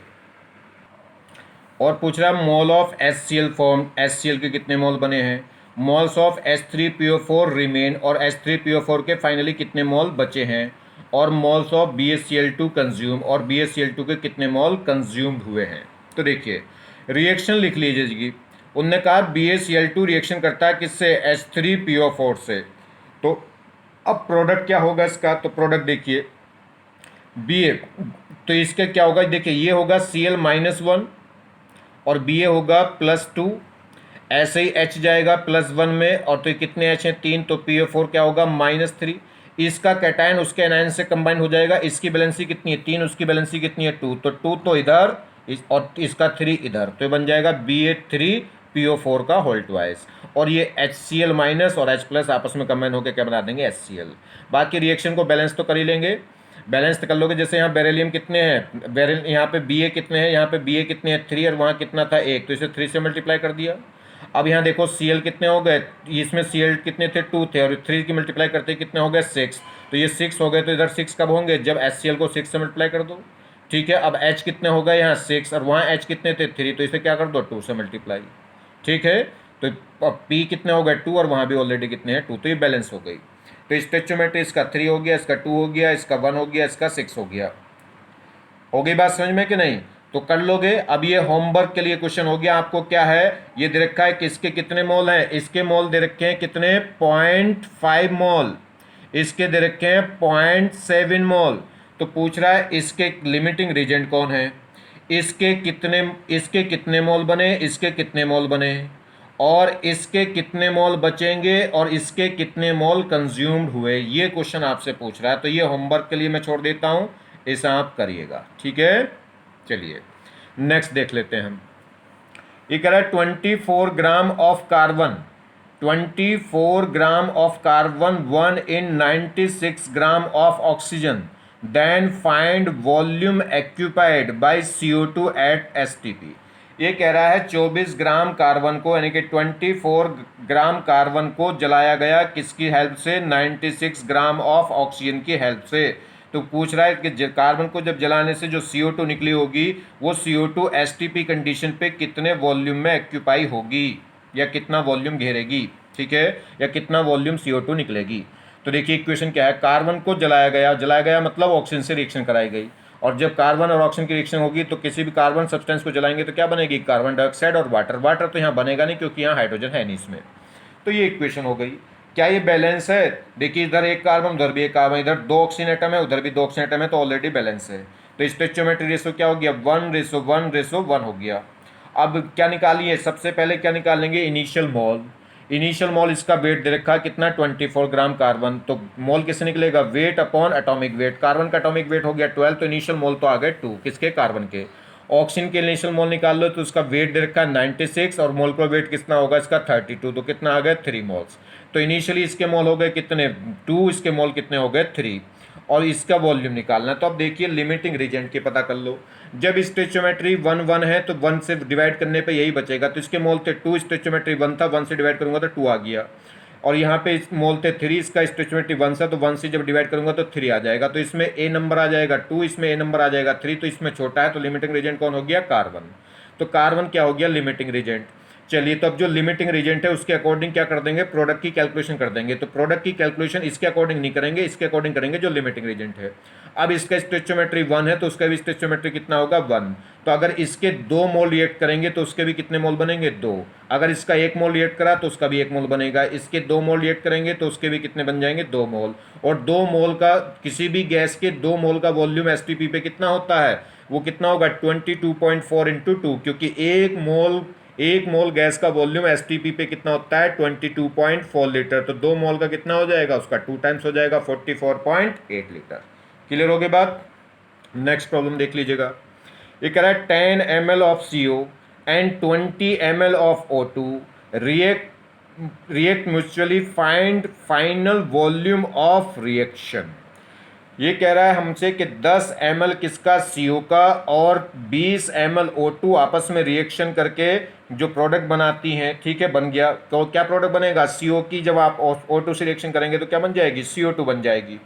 S1: और पूछ रहा है mole of HCl form, HCl के कितने मोल बने हैं, मोल्स ऑफ H3PO4 रिमेन, और H3PO4 के फाइनली कितने मोल बचे हैं, और मोल्स ऑफ BaCl2 कंज्यूम, और BaCl2 के कितने मोल कंज्यूम्ड हुए हैं। तो देखिए रिएक्शन लिख लीजिए जी, उनने कहा BaCl2 रिएक्शन करता है किससे H3PO4 से, तो अब प्रोडक्ट क्या होगा इसका, तो प्रोडक्ट देखिए Ba, तो इसका क्या होगा देखिए, ये होगा Cl-1 और Ba होगा +2, ऐसे ही H जाएगा +1 में, और तो कितने H हैं 3, तो PO4 क्या होगा -3, इसका कैटायन उसके एनायन से कंबाइन हो जाएगा, इसकी बैलेंसी कितनी है 3, उसकी बैलेंसी कितनी है 2, तो 2 तो इधर और इसका 3 इधर, तो ये बन जाएगा Ba3PO4 का होल ट्वाइस, और ये HCl- और H+ आपस में कंबाइन होकर क्या बना देंगे HCl। बाकी रिएक्शन को बैलेंस तो कर ही लेंगे, बैलेंस कर लोगे, जैसे यहाँ बेरिलियम कितने हैं, यहाँ पे Ba कितने हैं, यहाँ पे Ba कितने हैं 3, और वहाँ कितना था 1, तो इसे 3 से मल्टीप्लाई कर दिया। अब यहाँ देखो Cl कितने हो गए, इसमें Cl कितने थे, 2 थे, और 3 की मल्टीप्लाई करते कितने हो गए, 6। तो ये 6 हो गए, तो इधर 6 कब होंगे, जब HCl को 6 से मल्टीप्लाई कर दो। ठीक है, अब H कितने हो गए यहाँ 6, और वहाँ H कितने थे 3, तो इसे क्या कर दो 2 से मल्टीप्लाई। ठीक है, तो अब P कितने हो गए 2, और वहाँ भी ऑलरेडी कितने हैं 2, तो ये बैलेंस हो गई। तो स्टोइचियोमेट्री इसका 3 हो गया, इसका 2 हो गया, इसका 1 हो गया, इसका 6 हो गया। हो गई बात समझ में कि नहीं, तो कर लोगे। अब ये होमवर्क के लिए क्वेश्चन हो गया। आपको क्या है, ये दे रखा है कि इसके कितने मोल हैं, इसके मोल दे रखे हैं कितने, 0.5 मोल, इसके दे रखे हैं 0.7 मोल। तो पूछ रहा है इसके लिमिटिंग रीजेंट कौन है, इसके कितने मोल बने, इसके कितने मोल बने, और इसके कितने मोल बचेंगे, और इसके कितने मोल कंज्यूम्ड हुए, ये क्वेश्चन आपसे पूछ रहा है। तो ये होमवर्क के लिए मैं छोड़ देता हूं, इसे आप करिएगा। ठीक है, चलिए नेक्स्ट देख लेते हैं हम। ये कह रहा है 24 gram of carbon, 24 gram of carbon 1 in 96 gram of oxygen, then find volume occupied by CO2 at STP। ये कह रहा है 24 ग्राम कार्बन को, यानी कि 24 ग्राम कार्बन को जलाया गया किसकी हेल्प से, 96 ग्राम ऑफ ऑक्सीजन की हेल्प से। तो पूछ रहा है कि कार्बन को जब जलाने से जो CO2 निकली होगी, वो CO2 STP कंडीशन पे कितने वॉल्यूम में एक्यूपाई होगी, या कितना वॉल्यूम घेरेगी। ठीक है, या कितना वॉल्यूम CO2 निकलेगी। तो देखिए इक्वेशन क्या है, कार्बन को जलाया गया मतलब ऑक्सीजन से रिएक्शन कराई गई, और जब कार्बन और ऑक्सीजन की रिएक्शन होगी तो किसी भी कार्बन सब्सटेंस को जलाएंगे तो क्या बनेगी, कार्बन डाइऑक्साइड और वाटर तो यहाँ बनेगा नहीं, क्योंकि यहाँ हाइड्रोजन है नहीं इसमें। तो ये इक्वेशन हो गई। क्या ये बैलेंस है, देखिए इधर एक कार्बन उधर भी एक कार्बन, इधर 2 ऑक्सीजन एटम है उधर भी 2 ऑक्सीजन एटम है, तो ऑलरेडी बैलेंस है। तो स्टोइचियोमेट्री रेशो क्या हो गया, 1:1:1 हो गया। अब क्या निकालिए, सबसे पहले क्या निकालेंगे, इनिशियल मोल। इनिशियल मोल इसका वेट दे रखा है कितना, 24 ग्राम कार्बन, तो मोल किससे निकलेगा, weight upon atomic weight. Carbon का एटॉमिक वेट हो गया 12, तो इनिशियल मोल तो आ गए 2, किसके, कार्बन के। ऑक्सीजन के इनिशियल मोल निकाल लो, तो उसका वेट दे रखा है 96, और मोलकुलर वेट कितना होगा इसका 32, तो कितना आ गए 3 मोल्स। तो इनिशियली इसके मोल हो गए कितने 2, इसके मोल कितने हो गए 3, और इसका वॉल्यूम निकालना। तो अब देखिए लिमिटिंग रीजेंट की पता कर लो। जब स्टोइचियोमेट्री 1 है तो 1 से डिवाइड करने पे यही बचेगा, तो इसके मोल थे 2, स्टोइचियोमेट्री 1 था, 1 से डिवाइड करूंगा तो 2 आ गया। और यहाँ पे इस मोल थे 3, इसका स्टोइचियोमेट्री 1 था, तो 1 से जब डिवाइड करूंगा तो 3 आ जाएगा। तो इसमें ए नंबर आ जाएगा 2, इसमें ए नंबर आ जाएगा 3, तो इसमें छोटा है, तो लिमिटिंग रीजेंट कौन हो गया, कार्बन। तो कार्बन क्या हो गया, लिमिटिंग रीजेंट। चलिए, तो अब जो लिमिटिंग रीजेंट है उसके अकॉर्डिंग क्या कर देंगे, प्रोडक्ट की कैलकुलेशन कर देंगे। तो प्रोडक्ट की कैलकुलेशन इसके अकॉर्डिंग नहीं करेंगे, इसके अकॉर्डिंग करेंगे जो लिमिटिंग रीजेंट है। अब इसका स्टोइचियोमेट्री 1 है, तो उसका भी स्टोइचियोमेट्री कितना होगा 1। तो अगर इसके 2 मोल रिएक्ट करेंगे तो उसके भी कितने मोल बनेंगे 2। अगर इसका 1 मोल रिएक्ट करा तो उसका भी 1 मोल बनेगा, इसके 2 मोल रिएक्ट करेंगे तो उसके भी कितने बन जाएंगे 2 मोल। और 2 मोल का, किसी भी गैस के 2 मोल का वॉल्यूम STP पे कितना होता है, वो कितना होगा 22.4 इंटू 2, क्योंकि एक मोल गैस का वॉल्यूम STP पे कितना होता है 22.4 लीटर। तो 2 मोल का कितना हो जाएगा, उसका 2 टाइम्स हो जाएगा 44.8 लीटर। क्लियर हो गई बात। नेक्स्ट प्रॉब्लम देख लीजिएगा। ये कह रहा है 10 ml of CO and 20 ml of O2 react mutually, find final volume of reaction. ये कह रहा है हमसे कि 10 ml किसका, CO का, और 20 ml O2 आपस में रिएक्शन करके जो प्रोडक्ट बनाती हैं। ठीक है, बन गया। तो क्या प्रोडक्ट बनेगा, CO की जब आप O2 से रिएक्शन करेंगे तो क्या बन जाएगी, CO2 बन जाएगी।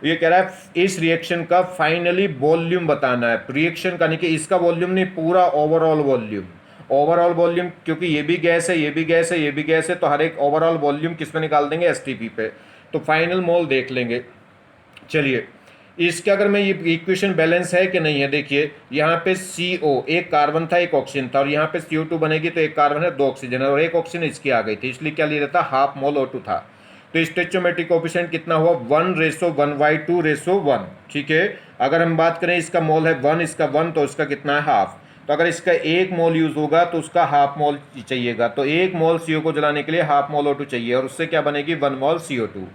S1: ये कह रहा है इस रिएक्शन का फाइनली वॉल्यूम बताना है, रिएक्शन का नहीं कि इसका वॉल्यूम नहीं, पूरा ओवरऑल वॉल्यूम। ओवरऑल वॉल्यूम, क्योंकि ये भी गैस है, ये भी गैस है, ये भी गैस है, तो हर एक ओवरऑल वॉल्यूम किस में निकाल देंगे, STP पे। तो फाइनल मोल देख लेंगे। चलिए, इसके अगर मैं ये इक्वेशन बैलेंस है कि नहीं है, देखिए यहाँ पे CO, एक कार्बन था एक ऑक्सीजन था, और यहाँ पे CO2 बनेगी तो एक कार्बन है 2 ऑक्सीजन है, और एक ऑक्सीजन इसकी आ गई थी, इसलिए क्या ले रहा था, हाफ मोल O2 था। तो स्टोइचियोमेट्रिक कोएफिशिएंट कितना हुआ, 1:1/2:1। ठीक है, अगर हम बात करें इसका मोल है 1, इसका 1, तो इसका कितना है हाफ। तो अगर इसका 1 मोल यूज होगा तो उसका हाफ मोल चाहिएगा, तो 1 मोल CO को जलाने के लिए हाफ मोल O2 चाहिए, और उससे क्या बनेगी 1 मोल CO2।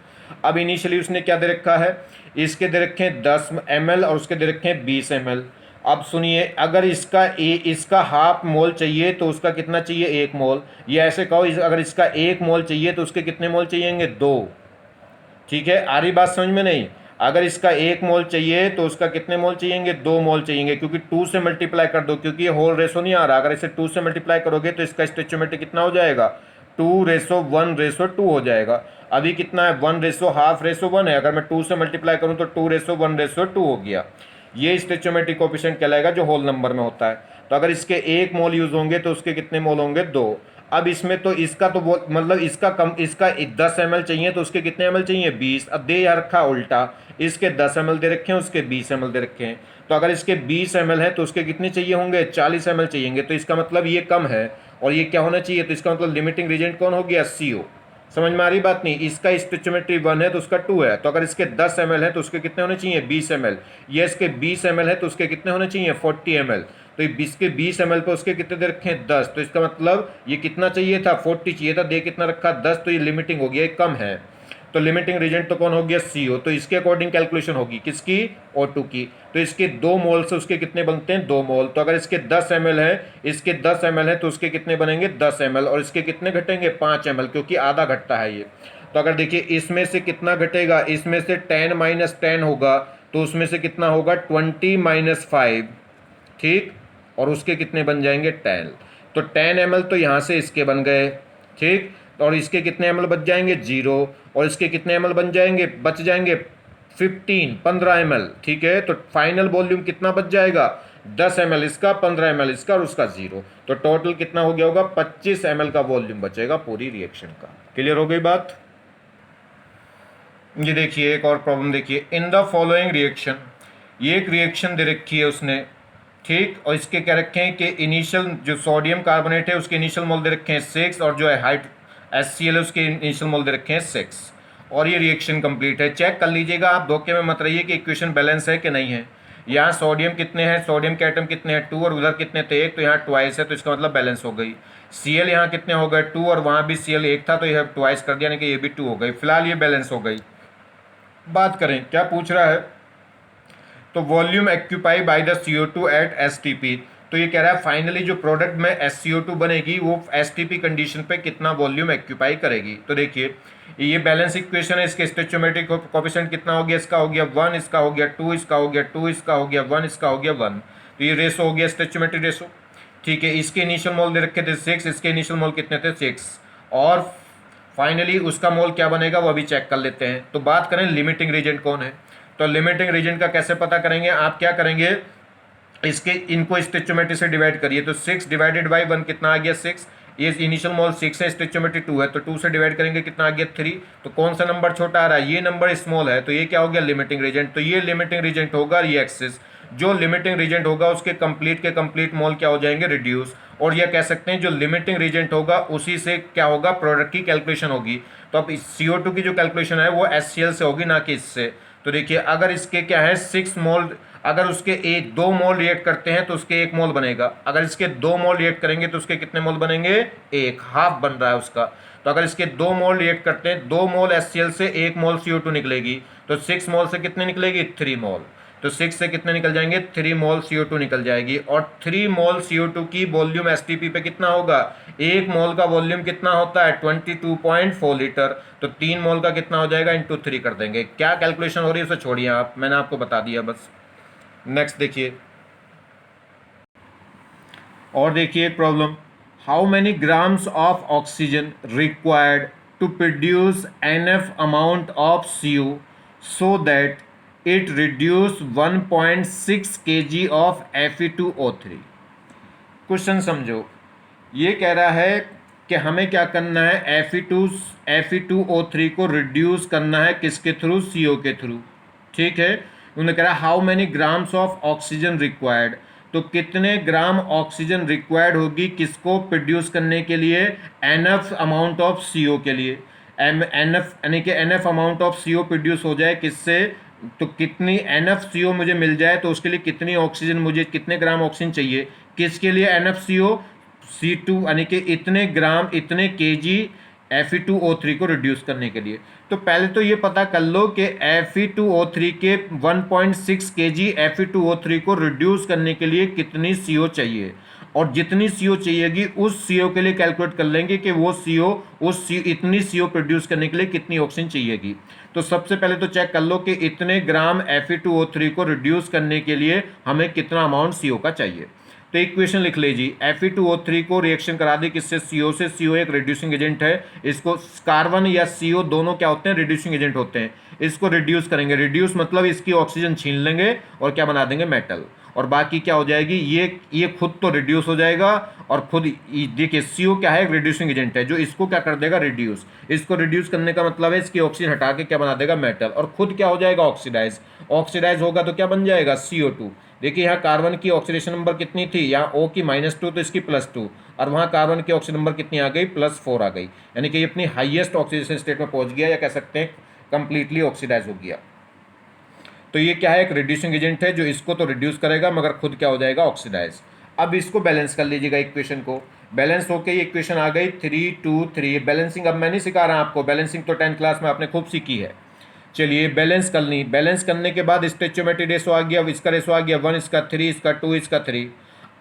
S1: अब इनिशियली उसने क्या दे रखा है, इसके दे रखे हैं 10 ml और उसके दे रखे हैं 20 ml। अब सुनिए, अगर इसका हाफ मोल चाहिए तो उसका कितना चाहिए, 1 मोल। ये ऐसे कहो, अगर इसका 1 मोल चाहिए तो उसके कितने मोल चाहिएंगे, 2। ठीक है, आ रही बात समझ में नहीं। अगर इसका 1 मोल चाहिए तो उसका कितने मोल चाहिएंगे, 2 मोल चाहिएंगे, क्योंकि 2 से मल्टीप्लाई कर दो, क्योंकि ये होल रेशो नहीं आ रहा। अगर इसे 2 से मल्टीप्लाई करोगे तो इसका स्टोइचियोमेट्री कितना हो जाएगा, 2:1:2 हो जाएगा। अभी कितना है, 1:1/2:1 है। अगर मैं 2 से मल्टीप्लाई करूं तो 2:1:2 हो गया। ये स्टोइचियोमेट्रिक कोएफिशिएंट कहलाएगा जो होल नंबर में होता है। तो अगर इसके 1 मोल यूज होंगे तो उसके कितने मोल होंगे, 2। अब इसमें तो इसका तो वो मतलब इसका कम, इसका 10 ml चाहिए तो उसके कितने ml चाहिए, 20। अब दे या रखा उल्टा, इसके 10 ml दे रखे हैं, उसके 20 ml दे रखे हैं। तो अगर इसके 20 ml है तो उसके कितने चाहिए होंगे, 40 ml चाहिए। तो इसका मतलब ये कम है और ये क्या होना चाहिए, तो इसका मतलब लिमिटिंग रीजेंट कौन हो गया, CO। समझ में आ रही बात नहीं। इसका स्टोइचियोमेट्री 1 है तो उसका 2 है। तो अगर इसके 10 ml है तो उसके कितने होने चाहिए, 20 ml। ये इसके 20 ml है तो उसके कितने होने चाहिए, 40 ml। तो ये इसके 20 ml पे उसके कितने दे रखे हैं, 10। तो इसका मतलब ये कितना चाहिए था, 40 चाहिए था, दे कितना रखा, 10। तो ये लिमिटिंग हो गया, ये कम है। तो लिमिटिंग रीजेंट तो कौन हो गया, CO। तो इसके अकॉर्डिंग कैलकुलेशन होगी किसकी, O2 की। तो इसके 2 मोल से उसके कितने बनते हैं, 2 मोल। तो अगर इसके 10 ml है, इसके 10 ml है तो उसके कितने बनेंगे, 10 ml। और इसके कितने घटेंगे, 5 ml, क्योंकि आधा घटता है ये। तो अगर देखिए इसमें से कितना घटेगा, इसमें से 10 - 10 होगा तो उसमें से कितना होगा, 20 - 5, ठीक। और उसके कितने बन जाएंगे, 10। तो 10 ml तो यहाँ से इसके बन गए, ठीक। और इसके कितने ml बच जाएंगे, 0। और इसके कितने ml बच जाएंगे 15 ml, ठीक है। तो फाइनल वॉल्यूम कितना बच जाएगा, 10 ml इसका, 15 ml इसका और उसका 0। तो टोटल कितना हो गया होगा, 25 ml का वॉल्यूम बचेगा पूरी रिएक्शन का। क्लियर हो गई बात। ये देखिए एक और प्रॉब्लम देखिए, इन द फॉलोइंग रिएक्शन, ये एक रिएक्शन दे रखी है उसने, ठीक। और इसके क्या रखे हैं कि इनिशियल जो सोडियम कार्बोनेट है उसके इनिशियल मोल दे रखे हैं 6, और जो है हाइड HCl है उसके इनिशियल मोल दे रखे हैं 6। और ये रिएक्शन कंप्लीट है। चेक कर लीजिएगा आप, धोखे में मत रहिए कि इक्वेशन बैलेंस है कि नहीं है। यहाँ सोडियम कितने हैं, सोडियम के एटम कितने हैं, 2, और उधर कितने थे, 1। तो यहाँ ट्वाइस है तो इसका मतलब बैलेंस हो गई। Cl यहाँ कितने हो गए, 2, और वहाँ भी Cl 1 था तो यह ट्वाइस कर दिया, यानी कि ये भी 2 हो गई। फिलहाल ये बैलेंस हो गई। बात करें क्या पूछ रहा है, तो volume occupied by the CO2 at STP। तो ये कह रहा है फाइनली जो प्रोडक्ट में SCO2 बनेगी वो STP कंडीशन पे कितना वॉल्यूम एक्यूपाई करेगी। तो देखिए ये बैलेंस इक्वेशन है, इसके स्टोइचियोमेट्रिक कोएफिशिएंट कितना हो गया, इसका हो गया 1, इसका हो गया 2, इसका हो गया 2, इसका हो गया 1, इसका हो गया 1। तो ये रेशो हो गया स्टोइचियोमेट्रिक रेशो, ठीक है। इसके इनिशियल मोल दे रखे थे 6, इसके इनिशियल मोल कितने थे, 6। और फाइनली उसका मोल क्या बनेगा वो अभी चेक कर लेते हैं। तो बात करें लिमिटिंग रीजेंट कौन है, तो लिमिटिंग रीजन का कैसे पता करेंगे, आप क्या करेंगे, इसके इनको स्टोइचियोमेट्री से डिवाइड करिए। तो 6 डिवाइडेड बाई 1 कितना आ गया, 6। ये इनिशियल मोल 6 है, स्टोइचियोमेट्री 2 है, तो 2 से डिवाइड करेंगे कितना आ गया, 3। तो कौन सा नंबर छोटा आ रहा है, ये नंबर स्मॉल है, तो ये क्या हो गया, लिमिटिंग रीजेंट। तो ये लिमिटिंग रीजेंट होगा, ये एक्सिस जो लिमिटिंग रीजेंट होगा उसके कंप्लीट मोल क्या हो जाएंगे, रिड्यूस। और यह कह सकते हैं जो लिमिटिंग रीजेंट होगा उसी से क्या होगा, प्रोडक्ट की कैलकुलेशन होगी। तो अब CO2 की जो कैलकुलेशन है वो HCl से होगी, ना कि इससे। तो देखिए अगर इसके क्या है 6 मोल, अगर उसके 2 मोल रिएक्ट करते हैं तो उसके 1 मोल बनेगा। अगर इसके 2 मोल रिएक्ट करेंगे तो उसके कितने मोल बनेंगे, 1, हाफ बन रहा है उसका। तो अगर इसके 2 मोल रिएक्ट करते हैं, 2 मोल HCl से 1 मोल CO2 निकलेगी। तो 6 मोल से कितने निकलेगी, 3 मोल। तो 6 से कितने निकल जाएंगे, 3 मोल CO2 निकल जाएगी। और 3 मोल CO2 की वॉल्यूम STP पे कितना होगा, 1 मोल का वॉल्यूम कितना होता है, 22.4 लीटर। तो 3 मोल का कितना हो जाएगा, इंटू 3 कर देंगे। क्या कैलकुलेशन हो रही है उसे छोड़िए आप, मैंने आपको बता दिया बस। नेक्स्ट देखिए, और देखिए एक problem, how many grams of oxygen required to produce enough amount of CO so that it reduce 1.6 kg of Fe2O3। Question समझो, ये कह रहा है कि हमें क्या करना है, Fe2O3 को रिड्यूस करना है किसके थ्रू, CO के थ्रू, ठीक है। उन्होंने कह रहा है how many grams of oxygen required, तो कितने ग्राम ऑक्सीजन रिक्वायर्ड होगी किसको प्रोड्यूस करने के लिए, एनफ अमाउंट ऑफ CO के लिए। एनफ यानी कि enough amount of CO produce हो जाए किससे, तो कितनी एनफ CO मुझे मिल जाए तो उसके लिए कितनी ऑक्सीजन, मुझे कितने ग्राम ऑक्सीजन चाहिए, किसके लिए, एनफ CO C2 यानी कि इतने ग्राम इतने kg Fe2O3 को रिड्यूस करने के लिए। तो पहले तो ये पता कर लो कि Fe2O3 के 1.6 kg Fe2O3 को रिड्यूस करने के लिए कितनी CO चाहिए। और जितनी CO चाहिएगी उस CO के लिए कैलकुलेट कर लेंगे कि वो CO इतनी CO प्रोड्यूस करने के लिए कितनी ऑक्सीजन चाहिएगी। तो सबसे पहले तो चेक कर लो कि इतने ग्राम Fe2O3 को रिड्यूस करने के लिए हमें कितना अमाउंट CO का चाहिए। तो इक्वेशन लिख लीजिए, Fe2O3 को रिएक्शन करा दी किससे, CO से। CO एक रिड्यूसिंग एजेंट है, इसको कार्बन या CO दोनों क्या होते हैं, रिड्यूसिंग एजेंट होते हैं। इसको रिड्यूस करेंगे, रिड्यूस मतलब इसकी ऑक्सीजन छीन लेंगे और क्या बना देंगे, मेटल। और बाकी क्या हो जाएगी, ये खुद तो रिड्यूस हो जाएगा और खुद देखिए CO क्या है, रिड्यूसिंग एजेंट है जो इसको क्या कर देगा, रिड्यूस। इसको रिड्यूस करने का मतलब है इसकी ऑक्सीजन हटा के क्या बना देगा, मेटल। और खुद क्या हो जाएगा, ऑक्सीडाइज। ऑक्सीडाइज होगा तो क्या बन जाएगा, CO2। देखिए यहाँ कार्बन की ऑक्सीडेशन नंबर कितनी थी, यहाँ O की -2 तो इसकी +2, और वहाँ कार्बन की ऑक्सीजन नंबर कितनी आ गई, +4 आ गई। यानी कि ये अपनी हाईएस्ट ऑक्सीडेशन स्टेट में पहुंच गया, या कह सकते हैं कंप्लीटली ऑक्सीडाइज हो गया। तो ये क्या है, एक रिड्यूसिंग एजेंट है जो इसको तो रिड्यूस करेगा मगर खुद क्या हो जाएगा, ऑक्सीडाइज। अब इसको बैलेंस कर लीजिएगा, इक्वेशन को बैलेंस होके ये इक्वेशन आ गई 3 2 3। बैलेंसिंग अब मैं नहीं सिखा रहा आपको, बैलेंसिंग तो 10th क्लास में आपने खूब सीखी है। चलिए बैलेंस कर ली, बैलेंस करने के बाद स्टोइचियोमेट्रिक रेशो आ गया, इसका रेशो आ गया 1 इसका 3 इसका 2 इसका 3।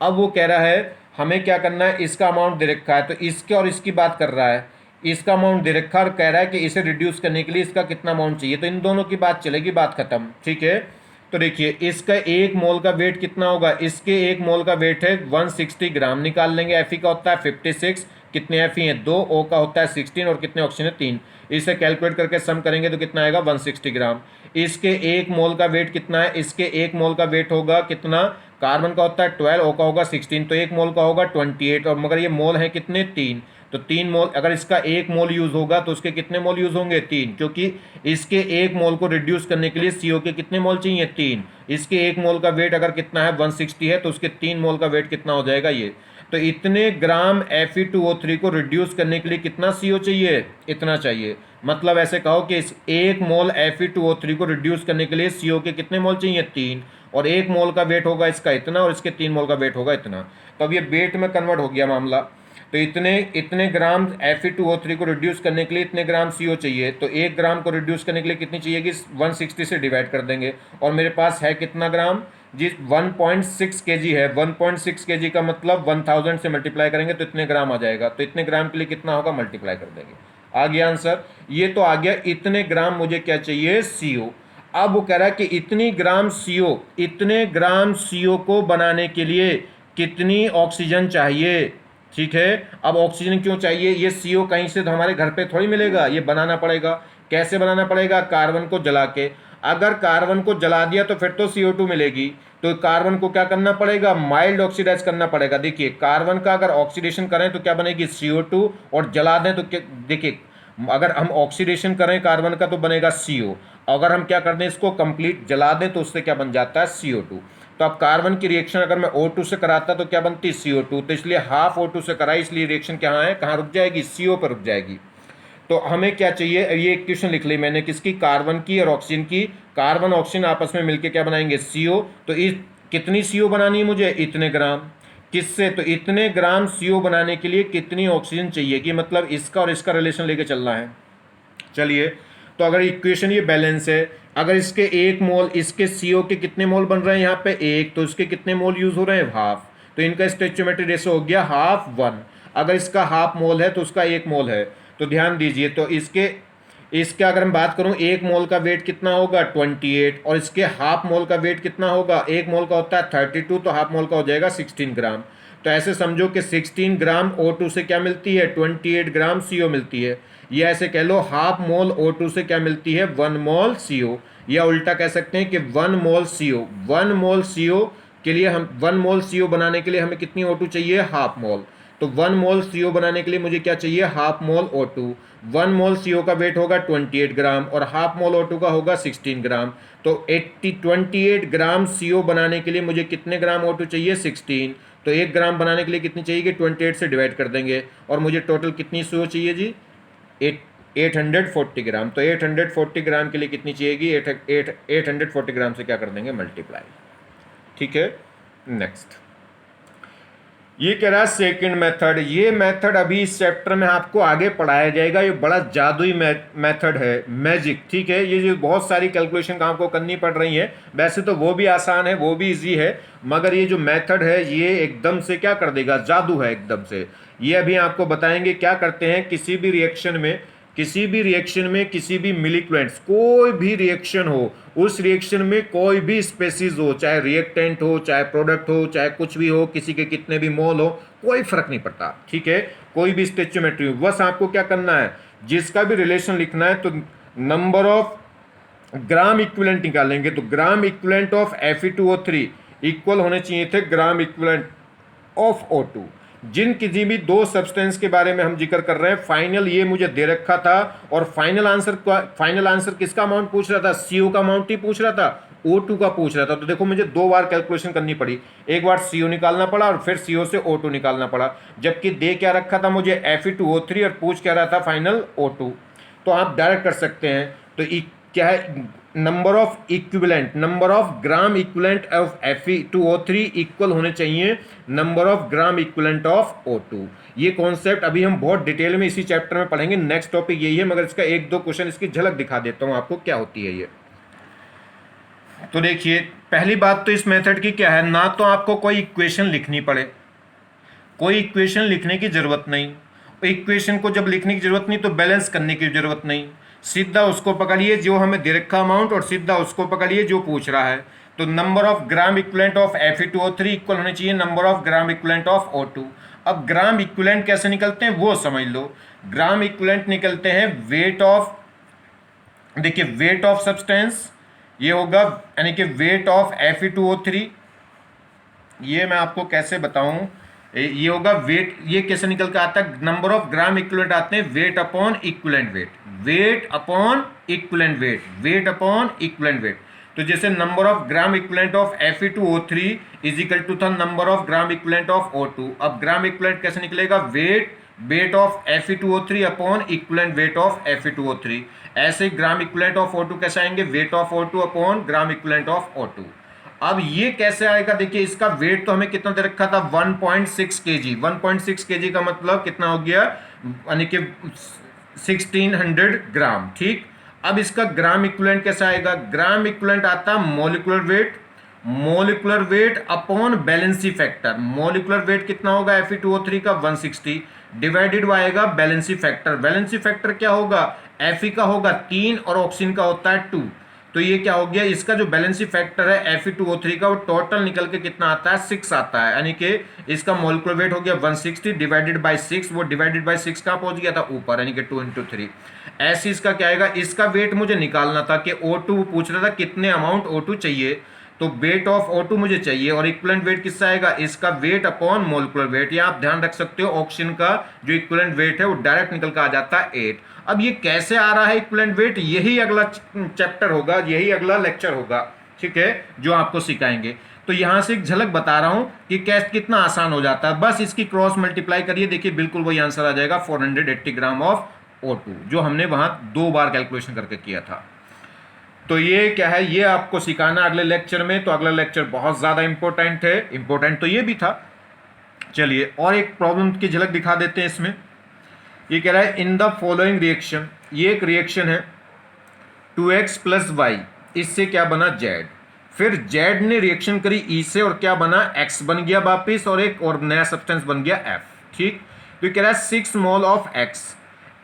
S1: अब वो कह रहा है हमें क्या करना है, इसका अमाउंट दे रखा है तो इसके और इसकी बात कर रहा है। इसका अमाउंट दे रखा है और कह रहा है कि इसे रिड्यूस करने के लिए इसका कितना अमाउंट चाहिए, तो इन दोनों की बात चलेगी, बात खत्म। ठीक है, तो देखिए इसका 1 मोल का वेट कितना होगा, इसके 1 मोल का वेट है 160 ग्राम। निकाल लेंगे, Fe का होता है 56, कितने Fe हैं 2, O का होता है 16 और कितने ऑक्सीजन है 3। इसे कैलकुलेट करके सम करेंगे तो कितना आएगा, 160 ग्राम। इसके 1 मोल का वेट कितना है, इसके 1 मोल का वेट होगा कितना, कार्बन का होता है 12, O का होगा 16, तो 1 मोल का होगा 28, और मगर ये मोल है कितने, 3। तो 3 मोल, अगर इसका 1 मोल यूज होगा तो उसके कितने मोल यूज होंगे, 3, क्योंकि इसके 1 मोल को रिड्यूस करने के लिए CO के कितने मोल चाहिए, 3। इसके 1 मोल का वेट अगर कितना है 160 है तो उसके 3 मोल का वेट कितना हो जाएगा, ये। तो इतने ग्राम Fe2O3 को रिड्यूस करने के लिए कितना CO चाहिए, इतना चाहिए। मतलब ऐसे कहो कि इस 1 मोल Fe2O3 को रिड्यूस करने के लिए CO के कितने मोल चाहिए, 3, और 1 मोल का वेट होगा इसका इतना और इसके 3 मोल का वेट होगा इतना। तो अब ये वेट में कन्वर्ट हो गया मामला। तो इतने ग्राम Fe2O3 को रिड्यूस करने के लिए इतने ग्राम CO चाहिए, तो 1 ग्राम को रिड्यूस करने के लिए कितनी चाहिएगी, 160 से डिवाइड कर देंगे, और मेरे पास है कितना ग्राम जी, 1.6 kg है। 1.6 kg का मतलब 1000 से मल्टीप्लाई करेंगे तो इतने ग्राम आ जाएगा। तो इतने ग्राम के लिए कितना होगा, मल्टीप्लाई कर देंगे, आ गया आंसर। ये तो आ गया, इतने ग्राम मुझे क्या चाहिए, CO। अब वो कह रहा है कि इतने ग्राम CO को बनाने के लिए कितनी ऑक्सीजन चाहिए। ठीक है, अब ऑक्सीजन क्यों चाहिए, ये CO कहीं से तो हमारे घर पे थोड़ी मिलेगा, ये बनाना पड़ेगा। कैसे बनाना पड़ेगा, कार्बन को जला के। अगर कार्बन को जला दिया तो फिर तो CO2 मिलेगी, तो कार्बन को क्या करना पड़ेगा, माइल्ड ऑक्सीडाइज करना पड़ेगा। देखिए कार्बन का अगर ऑक्सीडेशन करें तो क्या बनेगी, CO2, और जला दें तो देखिए अगर हम ऑक्सीडेशन करें कार्बन का तो बनेगा CO, अगर हम क्या कर दें, इसको कंप्लीट जला दें तो उससे क्या बन जाता है, CO2। तो अब कार्बन की रिएक्शन अगर मैं O2 से कराता तो क्या बनती, CO2। तो इसलिए हाफ O2 से कराई, इसलिए रिएक्शन क्या है, कहाँ रुक जाएगी, CO पर रुक जाएगी। तो हमें क्या चाहिए, ये इक्वेशन लिख ली मैंने किसकी, कार्बन की और ऑक्सीजन की। कार्बन ऑक्सीजन आपस में मिलकर क्या बनाएंगे, CO। तो इस कितनी CO बनानी है मुझे, इतने ग्राम। किससे, तो इतने ग्राम CO बनाने के लिए कितनी ऑक्सीजन चाहिए, कि मतलब इसका और इसका रिलेशन लेके चलना है। चलिए, तो अगर इक्वेशन ये बैलेंस है, अगर इसके 1 मोल, इसके CO के कितने मोल बन रहे हैं यहाँ पे 1, तो इसके कितने मोल यूज हो रहे हैं, हाफ। तो इनका स्टोइचियोमेट्रिक रेशो हो गया हाफ 1। अगर इसका हाफ मोल है तो उसका 1 मोल है। तो ध्यान दीजिए, तो इसके अगर हम बात करूं, 1 मोल का वेट कितना होगा, 28, और इसके हाफ मोल का वेट कितना होगा, 1 मोल का होता है 32, तो हाफ मोल का हो जाएगा 16 ग्राम। तो ऐसे समझो कि 16 ग्राम O2 से क्या मिलती है, 28 ग्राम CO मिलती है। या ऐसे कह लो हाफ मोल O2 से क्या मिलती है, 1 मोल CO। या उल्टा कह सकते हैं कि 1 मोल CO, 1 मोल CO के लिए हम 1 मोल CO बनाने के लिए हमें कितनी O2 चाहिए, हाफ मोल। तो 1 मोल CO बनाने के लिए मुझे क्या चाहिए, हाफ मोल O2। 1 मोल CO का वेट होगा 28 ग्राम और हाफ मोल O2 का होगा 16 ग्राम। तो 28 ग्राम CO बनाने के लिए मुझे कितने ग्राम O2 चाहिए, 16। तो 1 ग्राम बनाने के लिए कितनी चाहिए, 28 से डिवाइड कर देंगे, और मुझे टोटल कितनी CO चाहिए जी, 840 ग्राम। तो 840 ग्राम के लिए कितनी चाहिएगी, 840 ग्राम से क्या कर देंगे, मल्टीप्लाई। ठीक है, नेक्स्ट। ये कह रहा है सेकंड मेथड। ये मेथड अभी इस चैप्टर में आपको आगे पढ़ाया जाएगा। ये बड़ा जादुई मेथड है, मैजिक, ठीक है। ये जो बहुत सारी कैलकुलेशन आपको करनी पड़ रही है, वैसे तो वो भी आसान है, वो भी इजी है, मगर ये जो मेथड है ये एकदम से क्या कर देगा, जादू है एकदम से। ये अभी आपको बताएंगे क्या करते हैं। किसी भी रिएक्शन में, किसी भी मिलिक्वेंट्स, कोई भी रिएक्शन हो, उस रिएक्शन में कोई भी स्पेसीज हो, चाहे रिएक्टेंट हो, चाहे प्रोडक्ट हो, चाहे कुछ भी हो, किसी के कितने भी मोल हो, कोई फर्क नहीं पड़ता, ठीक है। कोई भी स्टेचोमेट्री हो, बस आपको क्या करना है, जिसका भी रिलेशन लिखना है तो नंबर ऑफ ग्राम इक्विवेलेंट निकालेंगे। तो ग्राम इक्विवेलेंट ऑफ Fe2O3 इक्वल होने चाहिए थे ग्राम इक्विवेलेंट ऑफ O2। जिन किसी भी दो सब्सटेंस के बारे में हम जिक्र कर रहे हैं, फाइनल ये मुझे दे रखा था, और फाइनल आंसर किसका अमाउंट पूछ रहा था, CO का अमाउंट ही पूछ रहा था, O2 का पूछ रहा था। तो देखो मुझे दो बार कैलकुलेशन करनी पड़ी, एक बार CO निकालना पड़ा और फिर CO से O2 निकालना पड़ा, जबकि दे क्या रखा था मुझे Fe2O3 और पूछ क्या रहा था फाइनल O2। तो आप डायरेक्ट कर सकते हैं। तो क्या है, number of gram equivalent of Fe2O3 equal होने चाहिए number of gram equivalent of O2। ये कॉन्सेप्ट अभी हम बहुत डिटेल में इसी चैप्टर में पढ़ेंगे, नेक्स्ट टॉपिक यही है, मगर इसका एक दो क्वेश्चन, इसकी झलक दिखा देता हूं आपको क्या होती है ये। तो देखिए, पहली बात तो इस मेथड की क्या है, ना तो आपको कोई इक्वेशन लिखनी पड़े, कोई इक्वेशन लिखने की जरूरत नहीं। इक्वेशन को जब लिखने की जरूरत नहीं तो बैलेंस करने की जरूरत नहीं, सीधा उसको पकड़िए जो हमें दे रखा अमाउंट और सीधा उसको पकड़िए जो पूछ रहा है। तो number of gram equivalent of Fe2O3 equal होने चाहिए number of gram equivalent of O2। अब ग्राम इक्विवेलेंट कैसे निकलते हैं वो समझ लो। ग्राम इक्विवेलेंट निकलते हैं वेट ऑफ, देखिए वेट ऑफ सब्सटेंस, ये होगा यानी कि वेट ऑफ Fe2O3। ये मैं आपको कैसे बताऊं, ये होगा वेट, ये कैसे निकल के आता है, नंबर ऑफ ग्राम इक्विवेलेंट आते हैं weight upon equivalent weight, weight upon equivalent weight, weight upon equivalent weight. तो जैसे number of gram equivalent of Fe2O3 is equal to था number of gram equivalent of O2। अब ग्राम इक्विवेलेंट कैसे निकलेगा, weight of Fe2O3 upon equivalent weight of Fe2O3। ऐसे ग्राम इक्विवेलेंट ऑफ O2 कैसे आएंगे, weight of O2 upon gram equivalent of O2। अब ये कैसे आएगा, देखिए इसका वेट तो हमें कितना दे रखा था 1.6 kg। 1.6 kg का मतलब कितना हो गया, यानी कि 1600 ग्राम, ठीक। अब इसका ग्राम इक्विवेलेंट कैसे आएगा, ग्राम इक्विवेलेंट आता molecular weight, molecular weight upon valency factor. Molecular weight कितना होगा Fe2O3 का 160 डिवाइडेड आएगा बैलेंसी फैक्टर। बैलेंसी फैक्टर क्या होगा, Fe का होगा 3 और ऑक्सीजन का होता है 2। तो ये क्या हो गया, इसका जो बैलेंसी फैक्टर है Fe2O3 का वो टोटल निकल के कितना आता है 6 आता है, यानी कि इसका मोलिकुलर वेट हो गया 160 डिवाइडेड बाय 6। वो डिवाइडेड बाय 6 कहाँ पहुंच गया था, ऊपर, यानी कि 2 × 3। ऐसे इसका क्या आएगा, इसका वेट मुझे निकालना था कि O2 पूछ रहा था कितने अमाउंट O2 चाहिए, तो वेट ऑफ O2 मुझे चाहिए, और इक्विवेलेंट वेट किससे आएगा, इसका वेट अपॉन मोलिकुलर वेट। ये आप ध्यान रख सकते हो, ऑक्सीजन का जो इक्विवेलेंट वेट है वो डायरेक्ट निकल कर आ जाता है 8। अब ये कैसे आ रहा है इक्विवेलेंट वेट, यही अगला चैप्टर होगा, यही अगला लेक्चर होगा, ठीक है, जो आपको सिखाएंगे। तो यहां से एक झलक बता रहा हूं कि कैसे कितना आसान हो जाता है, बस इसकी क्रॉस मल्टीप्लाई करिए, देखिए बिल्कुल वही आंसर आ जाएगा 480 ग्राम ऑफ O2, जो हमने वहां 2 बार कैलकुलेशन करके किया था। तो ये क्या है, ये आपको सिखाना अगले लेक्चर में। तो अगला लेक्चर बहुत ज़्यादा इंपॉर्टेंट है, इंपॉर्टेंट तो ये भी था। चलिए और एक प्रॉब्लम की झलक दिखा देते हैं इसमें। ये कह रहा है इन द फॉलोइंग रिएक्शन, ये एक रिएक्शन है 2x + y, इससे क्या बना z। फिर z ने रिएक्शन करी E से और क्या बना, x बन गया वापिस, और एक और नया सब्सटेंस बन गया F, ठीक। तो ये कह रहा है 6 mole of x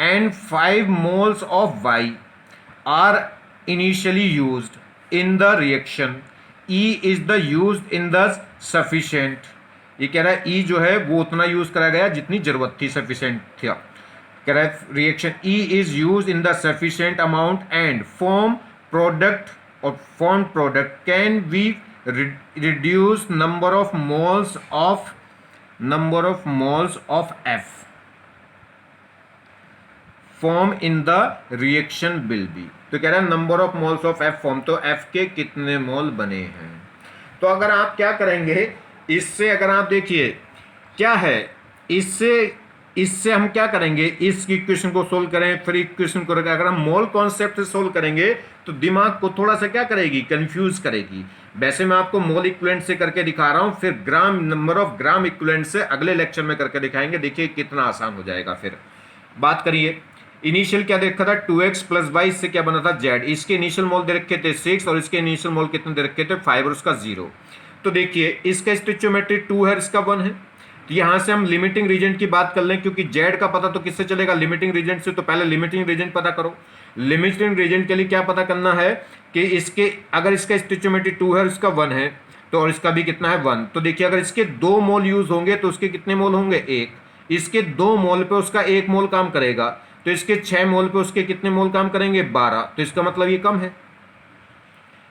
S1: and 5 moles of y are initially used in the reaction, E is the used in the sufficient। ये कह रहा है E जो है वो उतना यूज करा गया जितनी जरूरत थी, सफिशिएंट था। कह रहा है reaction E is used in the sufficient amount and form product or formed product can be reduce number of moles of F form in the reaction will be. तो कह रहा है number of moles of F form, तो F के कितने मोल बने हैं। तो अगर आप क्या करेंगे इससे, अगर आप देखिए क्या है, इससे हम क्या करेंगे, इस इक्वेशन को सोल्व करें, फिर इक्वेशन को अगर हम मोल कॉन्सेप्ट से सोल्व करेंगे तो दिमाग को थोड़ा सा क्या करेगी, कंफ्यूज करेगी। वैसे मैं आपको मोल इक्विवेलेंट से करके दिखा रहा हूं, फिर ग्राम नंबर ऑफ ग्राम इक्विवेलेंट से अगले लेक्चर में करके दिखाएंगे। देखिए कितना आसान हो जाएगा। फिर बात करिए, इनिशियल क्या देखा था 2x प्लस वाई, इससे क्या बना था z। इसके इनिशियल मोल दे रखे थे 6 और इसके इनिशियल मोल कितने दे रखे थे 5 और उसका 0। तो देखिए इसका स्टोइचियोमेट्री 2 है, इसका 1 है। तो यहां से हम लिमिटिंग रीजेंट की बात कर लें, क्योंकि z का पता तो किससे चलेगा, लिमिटिंग रीजेंट से। तो पहले लिमिटिंग रीजेंट पता करो। लिमिटिंग रीजेंट के लिए क्या पता करना है कि इसके अगर इसका स्टोइचियोमेट्री 2 है, इसका 1 है, तो और इसका भी कितना है 1। तो देखिए अगर इसके 2 मोल यूज होंगे तो उसके कितने मोल होंगे 1। इसके 2 मोल पे उसका 1 मोल काम करेगा, तो इसके 6 मोल पे उसके कितने मोल काम करेंगे 12। तो इसका मतलब ये कम है,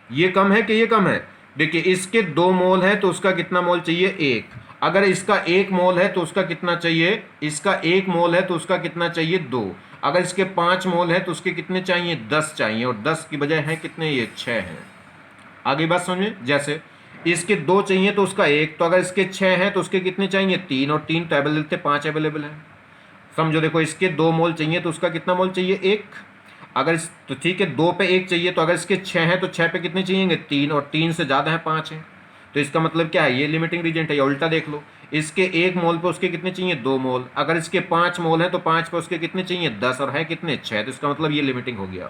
S1: ये कम है कि ये कम है। देखिए इसके 2 मोल है तो उसका कितना मोल चाहिए 1। अगर इसका 1 मोल है तो उसका कितना चाहिए, इसका 1 मोल है तो उसका कितना चाहिए 2। अगर इसके 5 मोल है तो उसके कितने चाहिए 10 चाहिए, और 10 की बजाय है कितने ये 6 हैं। आगे बात समझे, जैसे इसके 2 चाहिए तो उसका 1, तो अगर इसके 6 हैं तो उसके कितने चाहिए 3, और 3 तो अवेलेबल थे 5 अवेलेबल है। समझो, देखो इसके 2 मोल चाहिए तो उसका कितना मोल चाहिए 1। अगर इस तो ठीक है 2 पे 1 चाहिए, तो अगर इसके 6 हैं तो 6 पे कितने चाहिए 3, और 3 से ज़्यादा है 5 है। तो इसका मतलब क्या है, ये लिमिटिंग रीजेंट है। या उल्टा देख लो, इसके 1 मोल पे उसके कितने चाहिए 2 मोल। अगर इसके 5 मोल है तो 5 पे उसके कितने चाहिए 10, और है कितने 6। तो इसका मतलब ये लिमिटिंग हो गया,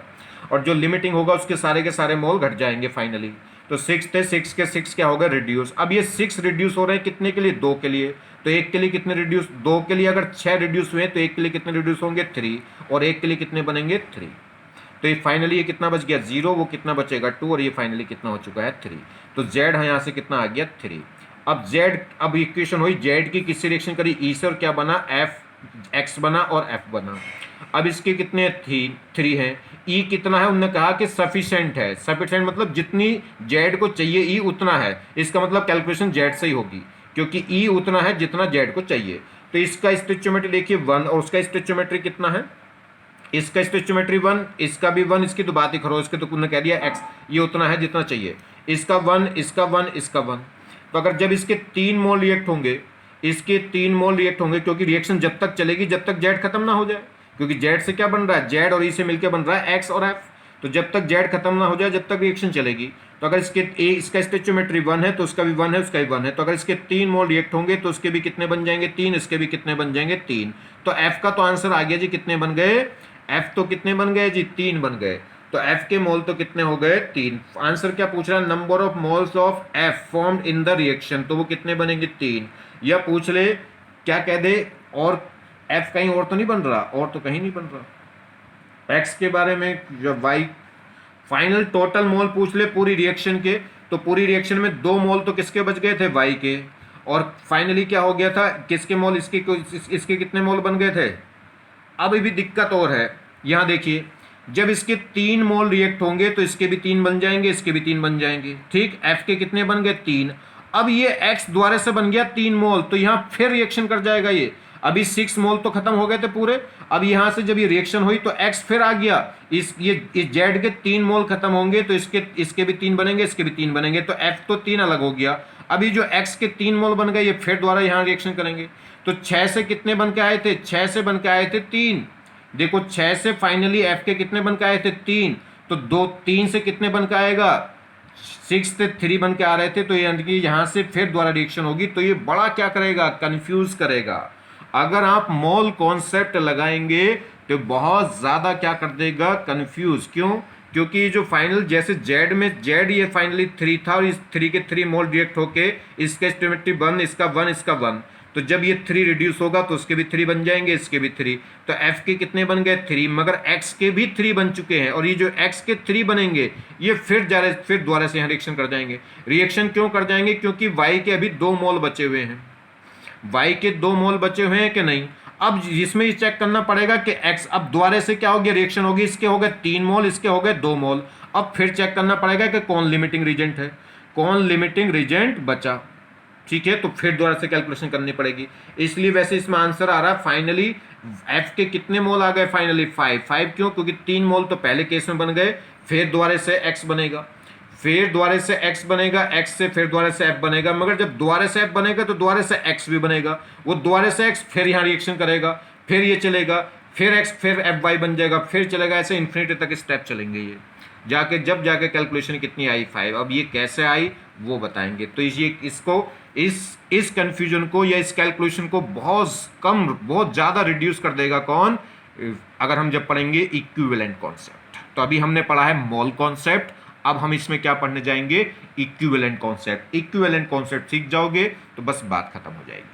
S1: और जो लिमिटिंग होगा उसके सारे के सारे मोल घट जाएंगे फाइनली। तो 6 थे, 6 के 6 क्या होगा रिड्यूस। अब ये 6 रिड्यूस हो रहे हैं कितने के लिए 2 के लिए। तो 1 के लिए कितने रिड्यूस, 2 के लिए अगर 6 रिड्यूस हुए तो 1 के लिए कितने रिड्यूस होंगे 3, और 1 के लिए कितने बनेंगे 3। तो ये फाइनली ये कितना बच गया 0, वो कितना बचेगा 2, और ये फाइनली कितना हो चुका है 3। तो z है यहाँ से कितना आ गया 3। अब z, अब इक्वेशन हुई z की किससे रिएक्शन करी ई से, और क्या बना f x बना और f बना। अब इसके कितने 3 हैं, ई कितना है उन्होंने कहा कि सफिशेंट है। सफिशेंट मतलब जितनी z को चाहिए ई उतना है, इसका मतलब कैलकुलेशन z से ही होगी, क्योंकि ई उतना है जितना z को चाहिए। तो इसका स्टोइचियोमेट्री देखिए 1, और उसका स्टोइचियोमेट्री कितना है, इसका स्टोइचियोमेट्री 1, इसका भी 1, इसकी तो बात ही करो, इसके तो उन्होंने कह दिया x ये उतना है जितना चाहिए। इसका 1, इसका 1, इसका 1। तो अगर जब इसके 3 मोल रिएक्ट होंगे, इसके 3 मोल रिएक्ट होंगे, क्योंकि रिएक्शन जब तक चलेगी जब तक z खत्म ना हो जाए, क्योंकि z से क्या बन रहा है z और e से मिलकर बन रहा है x और f। तो जब तक z खत्म ना हो जाए जब तक रिएक्शन चलेगी। तो अगर इसका स्टोइचियोमेट्री 1 है तो उसका भी 1 है, उसका भी 1 है। तो अगर इसके 3 मोल रिएक्ट होंगे तो उसके भी कितने बन जाएंगे 3, इसके भी कितने बन जाएंगे 3। तो f का तो आंसर आ गया जी, कितने बन गए f तो कितने बन गए जी 3 बन गए। तो f के मोल तो कितने हो गए 3। आंसर क्या पूछ रहा है, number of moles of f formed in the reaction, तो वो कितने बनेंगे 3। या पूछ ले क्या कह दे, और f कहीं और तो नहीं बन रहा, और तो कहीं नहीं बन रहा। x के बारे में जब y फाइनल टोटल मोल पूछ ले पूरी रिएक्शन के, तो पूरी रिएक्शन में 2 मोल तो किसके बच गए थे y के, और फाइनली क्या हो गया था किसके मोल, इसके कितने मोल बन गए थे। अभी भी दिक्कत और है, यहाँ देखिए जब इसके 3 मोल रिएक्ट होंगे तो इसके भी 3 बन जाएंगे, इसके भी 3 बन जाएंगे। ठीक, f के कितने बन गए 3। अब ये x द्वारा से बन गया 3 मोल, तो यहाँ फिर रिएक्शन कर जाएगा ये। अभी 6 मोल तो खत्म हो गए थे पूरे, अब यहाँ से जब ये रिएक्शन हुई तो x फिर आ गया, इस z के 3 मोल खत्म होंगे तो इसके भी 3 बनेंगे, इसके भी 3 बनेंगे, तो f तो 3 अलग हो गया। अभी जो x के 3 मोल बन गए ये फिर द्वारा यहाँ रिएक्शन करेंगे। तो 6 से कितने बन के आए थे, 6 से बन के आए थे 3। देखो 6 से फाइनली f के कितने बन के आए थे 3, तो 3 से कितने बन के आएगा 6 से 3 बन के आ रहे थे। तो ये यहाँ से फिर द्वारा रिएक्शन होगी, तो ये बड़ा क्या करेगा कंफ्यूज करेगा। अगर आप मोल कॉन्सेप्ट लगाएंगे तो बहुत ज़्यादा क्या कर देगा कंफ्यूज। क्यों, क्योंकि जो फाइनल जैसे z में z ये फाइनली 3 था, और इस 3 के 3 मोल रिएक्ट होके इसका स्टोइचियोमेट्री 1, इसका 1, इसका 1। तो जब ये 3 रिड्यूस होगा तो उसके भी 3 बन जाएंगे, इसके भी 3। तो f के कितने बन गए 3, मगर x के भी 3 बन चुके हैं, और ये जो x के 3 बनेंगे ये फिर द्वारा से यहाँ रिएक्शन कर जाएंगे। रिएक्शन क्यों कर जाएंगे, क्योंकि y के अभी 2 मोल बचे हुए हैं, y के 2 मोल बचे हुए हैं कि नहीं। अब इसमें ये चेक करना पड़ेगा कि x अब द्वारे से क्या हो गया रिएक्शन होगी, इसके हो गए 3 मोल, इसके हो गए 2 मोल। अब फिर चेक करना पड़ेगा कि कौन लिमिटिंग रीजेंट है, कौन लिमिटिंग रीजेंट बचा। ठीक है, तो फिर दोबारा से कैलकुलेशन करनी पड़ेगी। इसलिए वैसे इसमें आंसर आ रहा है फाइनली f के कितने मोल आ गए फाइनली 5 क्यों, क्योंकि 3 मोल तो पहले केस में बन गए, फिर दोबारा से x बनेगा, फिर दोबारा से x बनेगा, x से फिर दोबारा से f बनेगा। मगर जब दोबारा से f बनेगा तो दोबारा से x भी बनेगा, वो दोबारा से x फिर यहाँ रिएक्शन करेगा, फिर ये चलेगा, फिर x फिर fy बन जाएगा, फिर चलेगा, ऐसे इन्फिनिटी तक स्टेप चलेंगे ये। जब जाके कैलकुलेशन कितनी आई 5। अब ये कैसे आई वो बताएंगे। तो ये इसको इस कन्फ्यूजन को या इस कैलकुलेशन को बहुत ज़्यादा रिड्यूस कर देगा कौन, अगर हम जब पढ़ेंगे इक्विवेलेंट कॉन्सेप्ट। तो अभी हमने पढ़ा है मोल कॉन्सेप्ट, अब हम इसमें क्या पढ़ने जाएंगे, इक्विवेलेंट कॉन्सेप्ट। इक्विवेलेंट कॉन्सेप्ट सीख जाओगे तो बस बात खत्म हो जाएगी।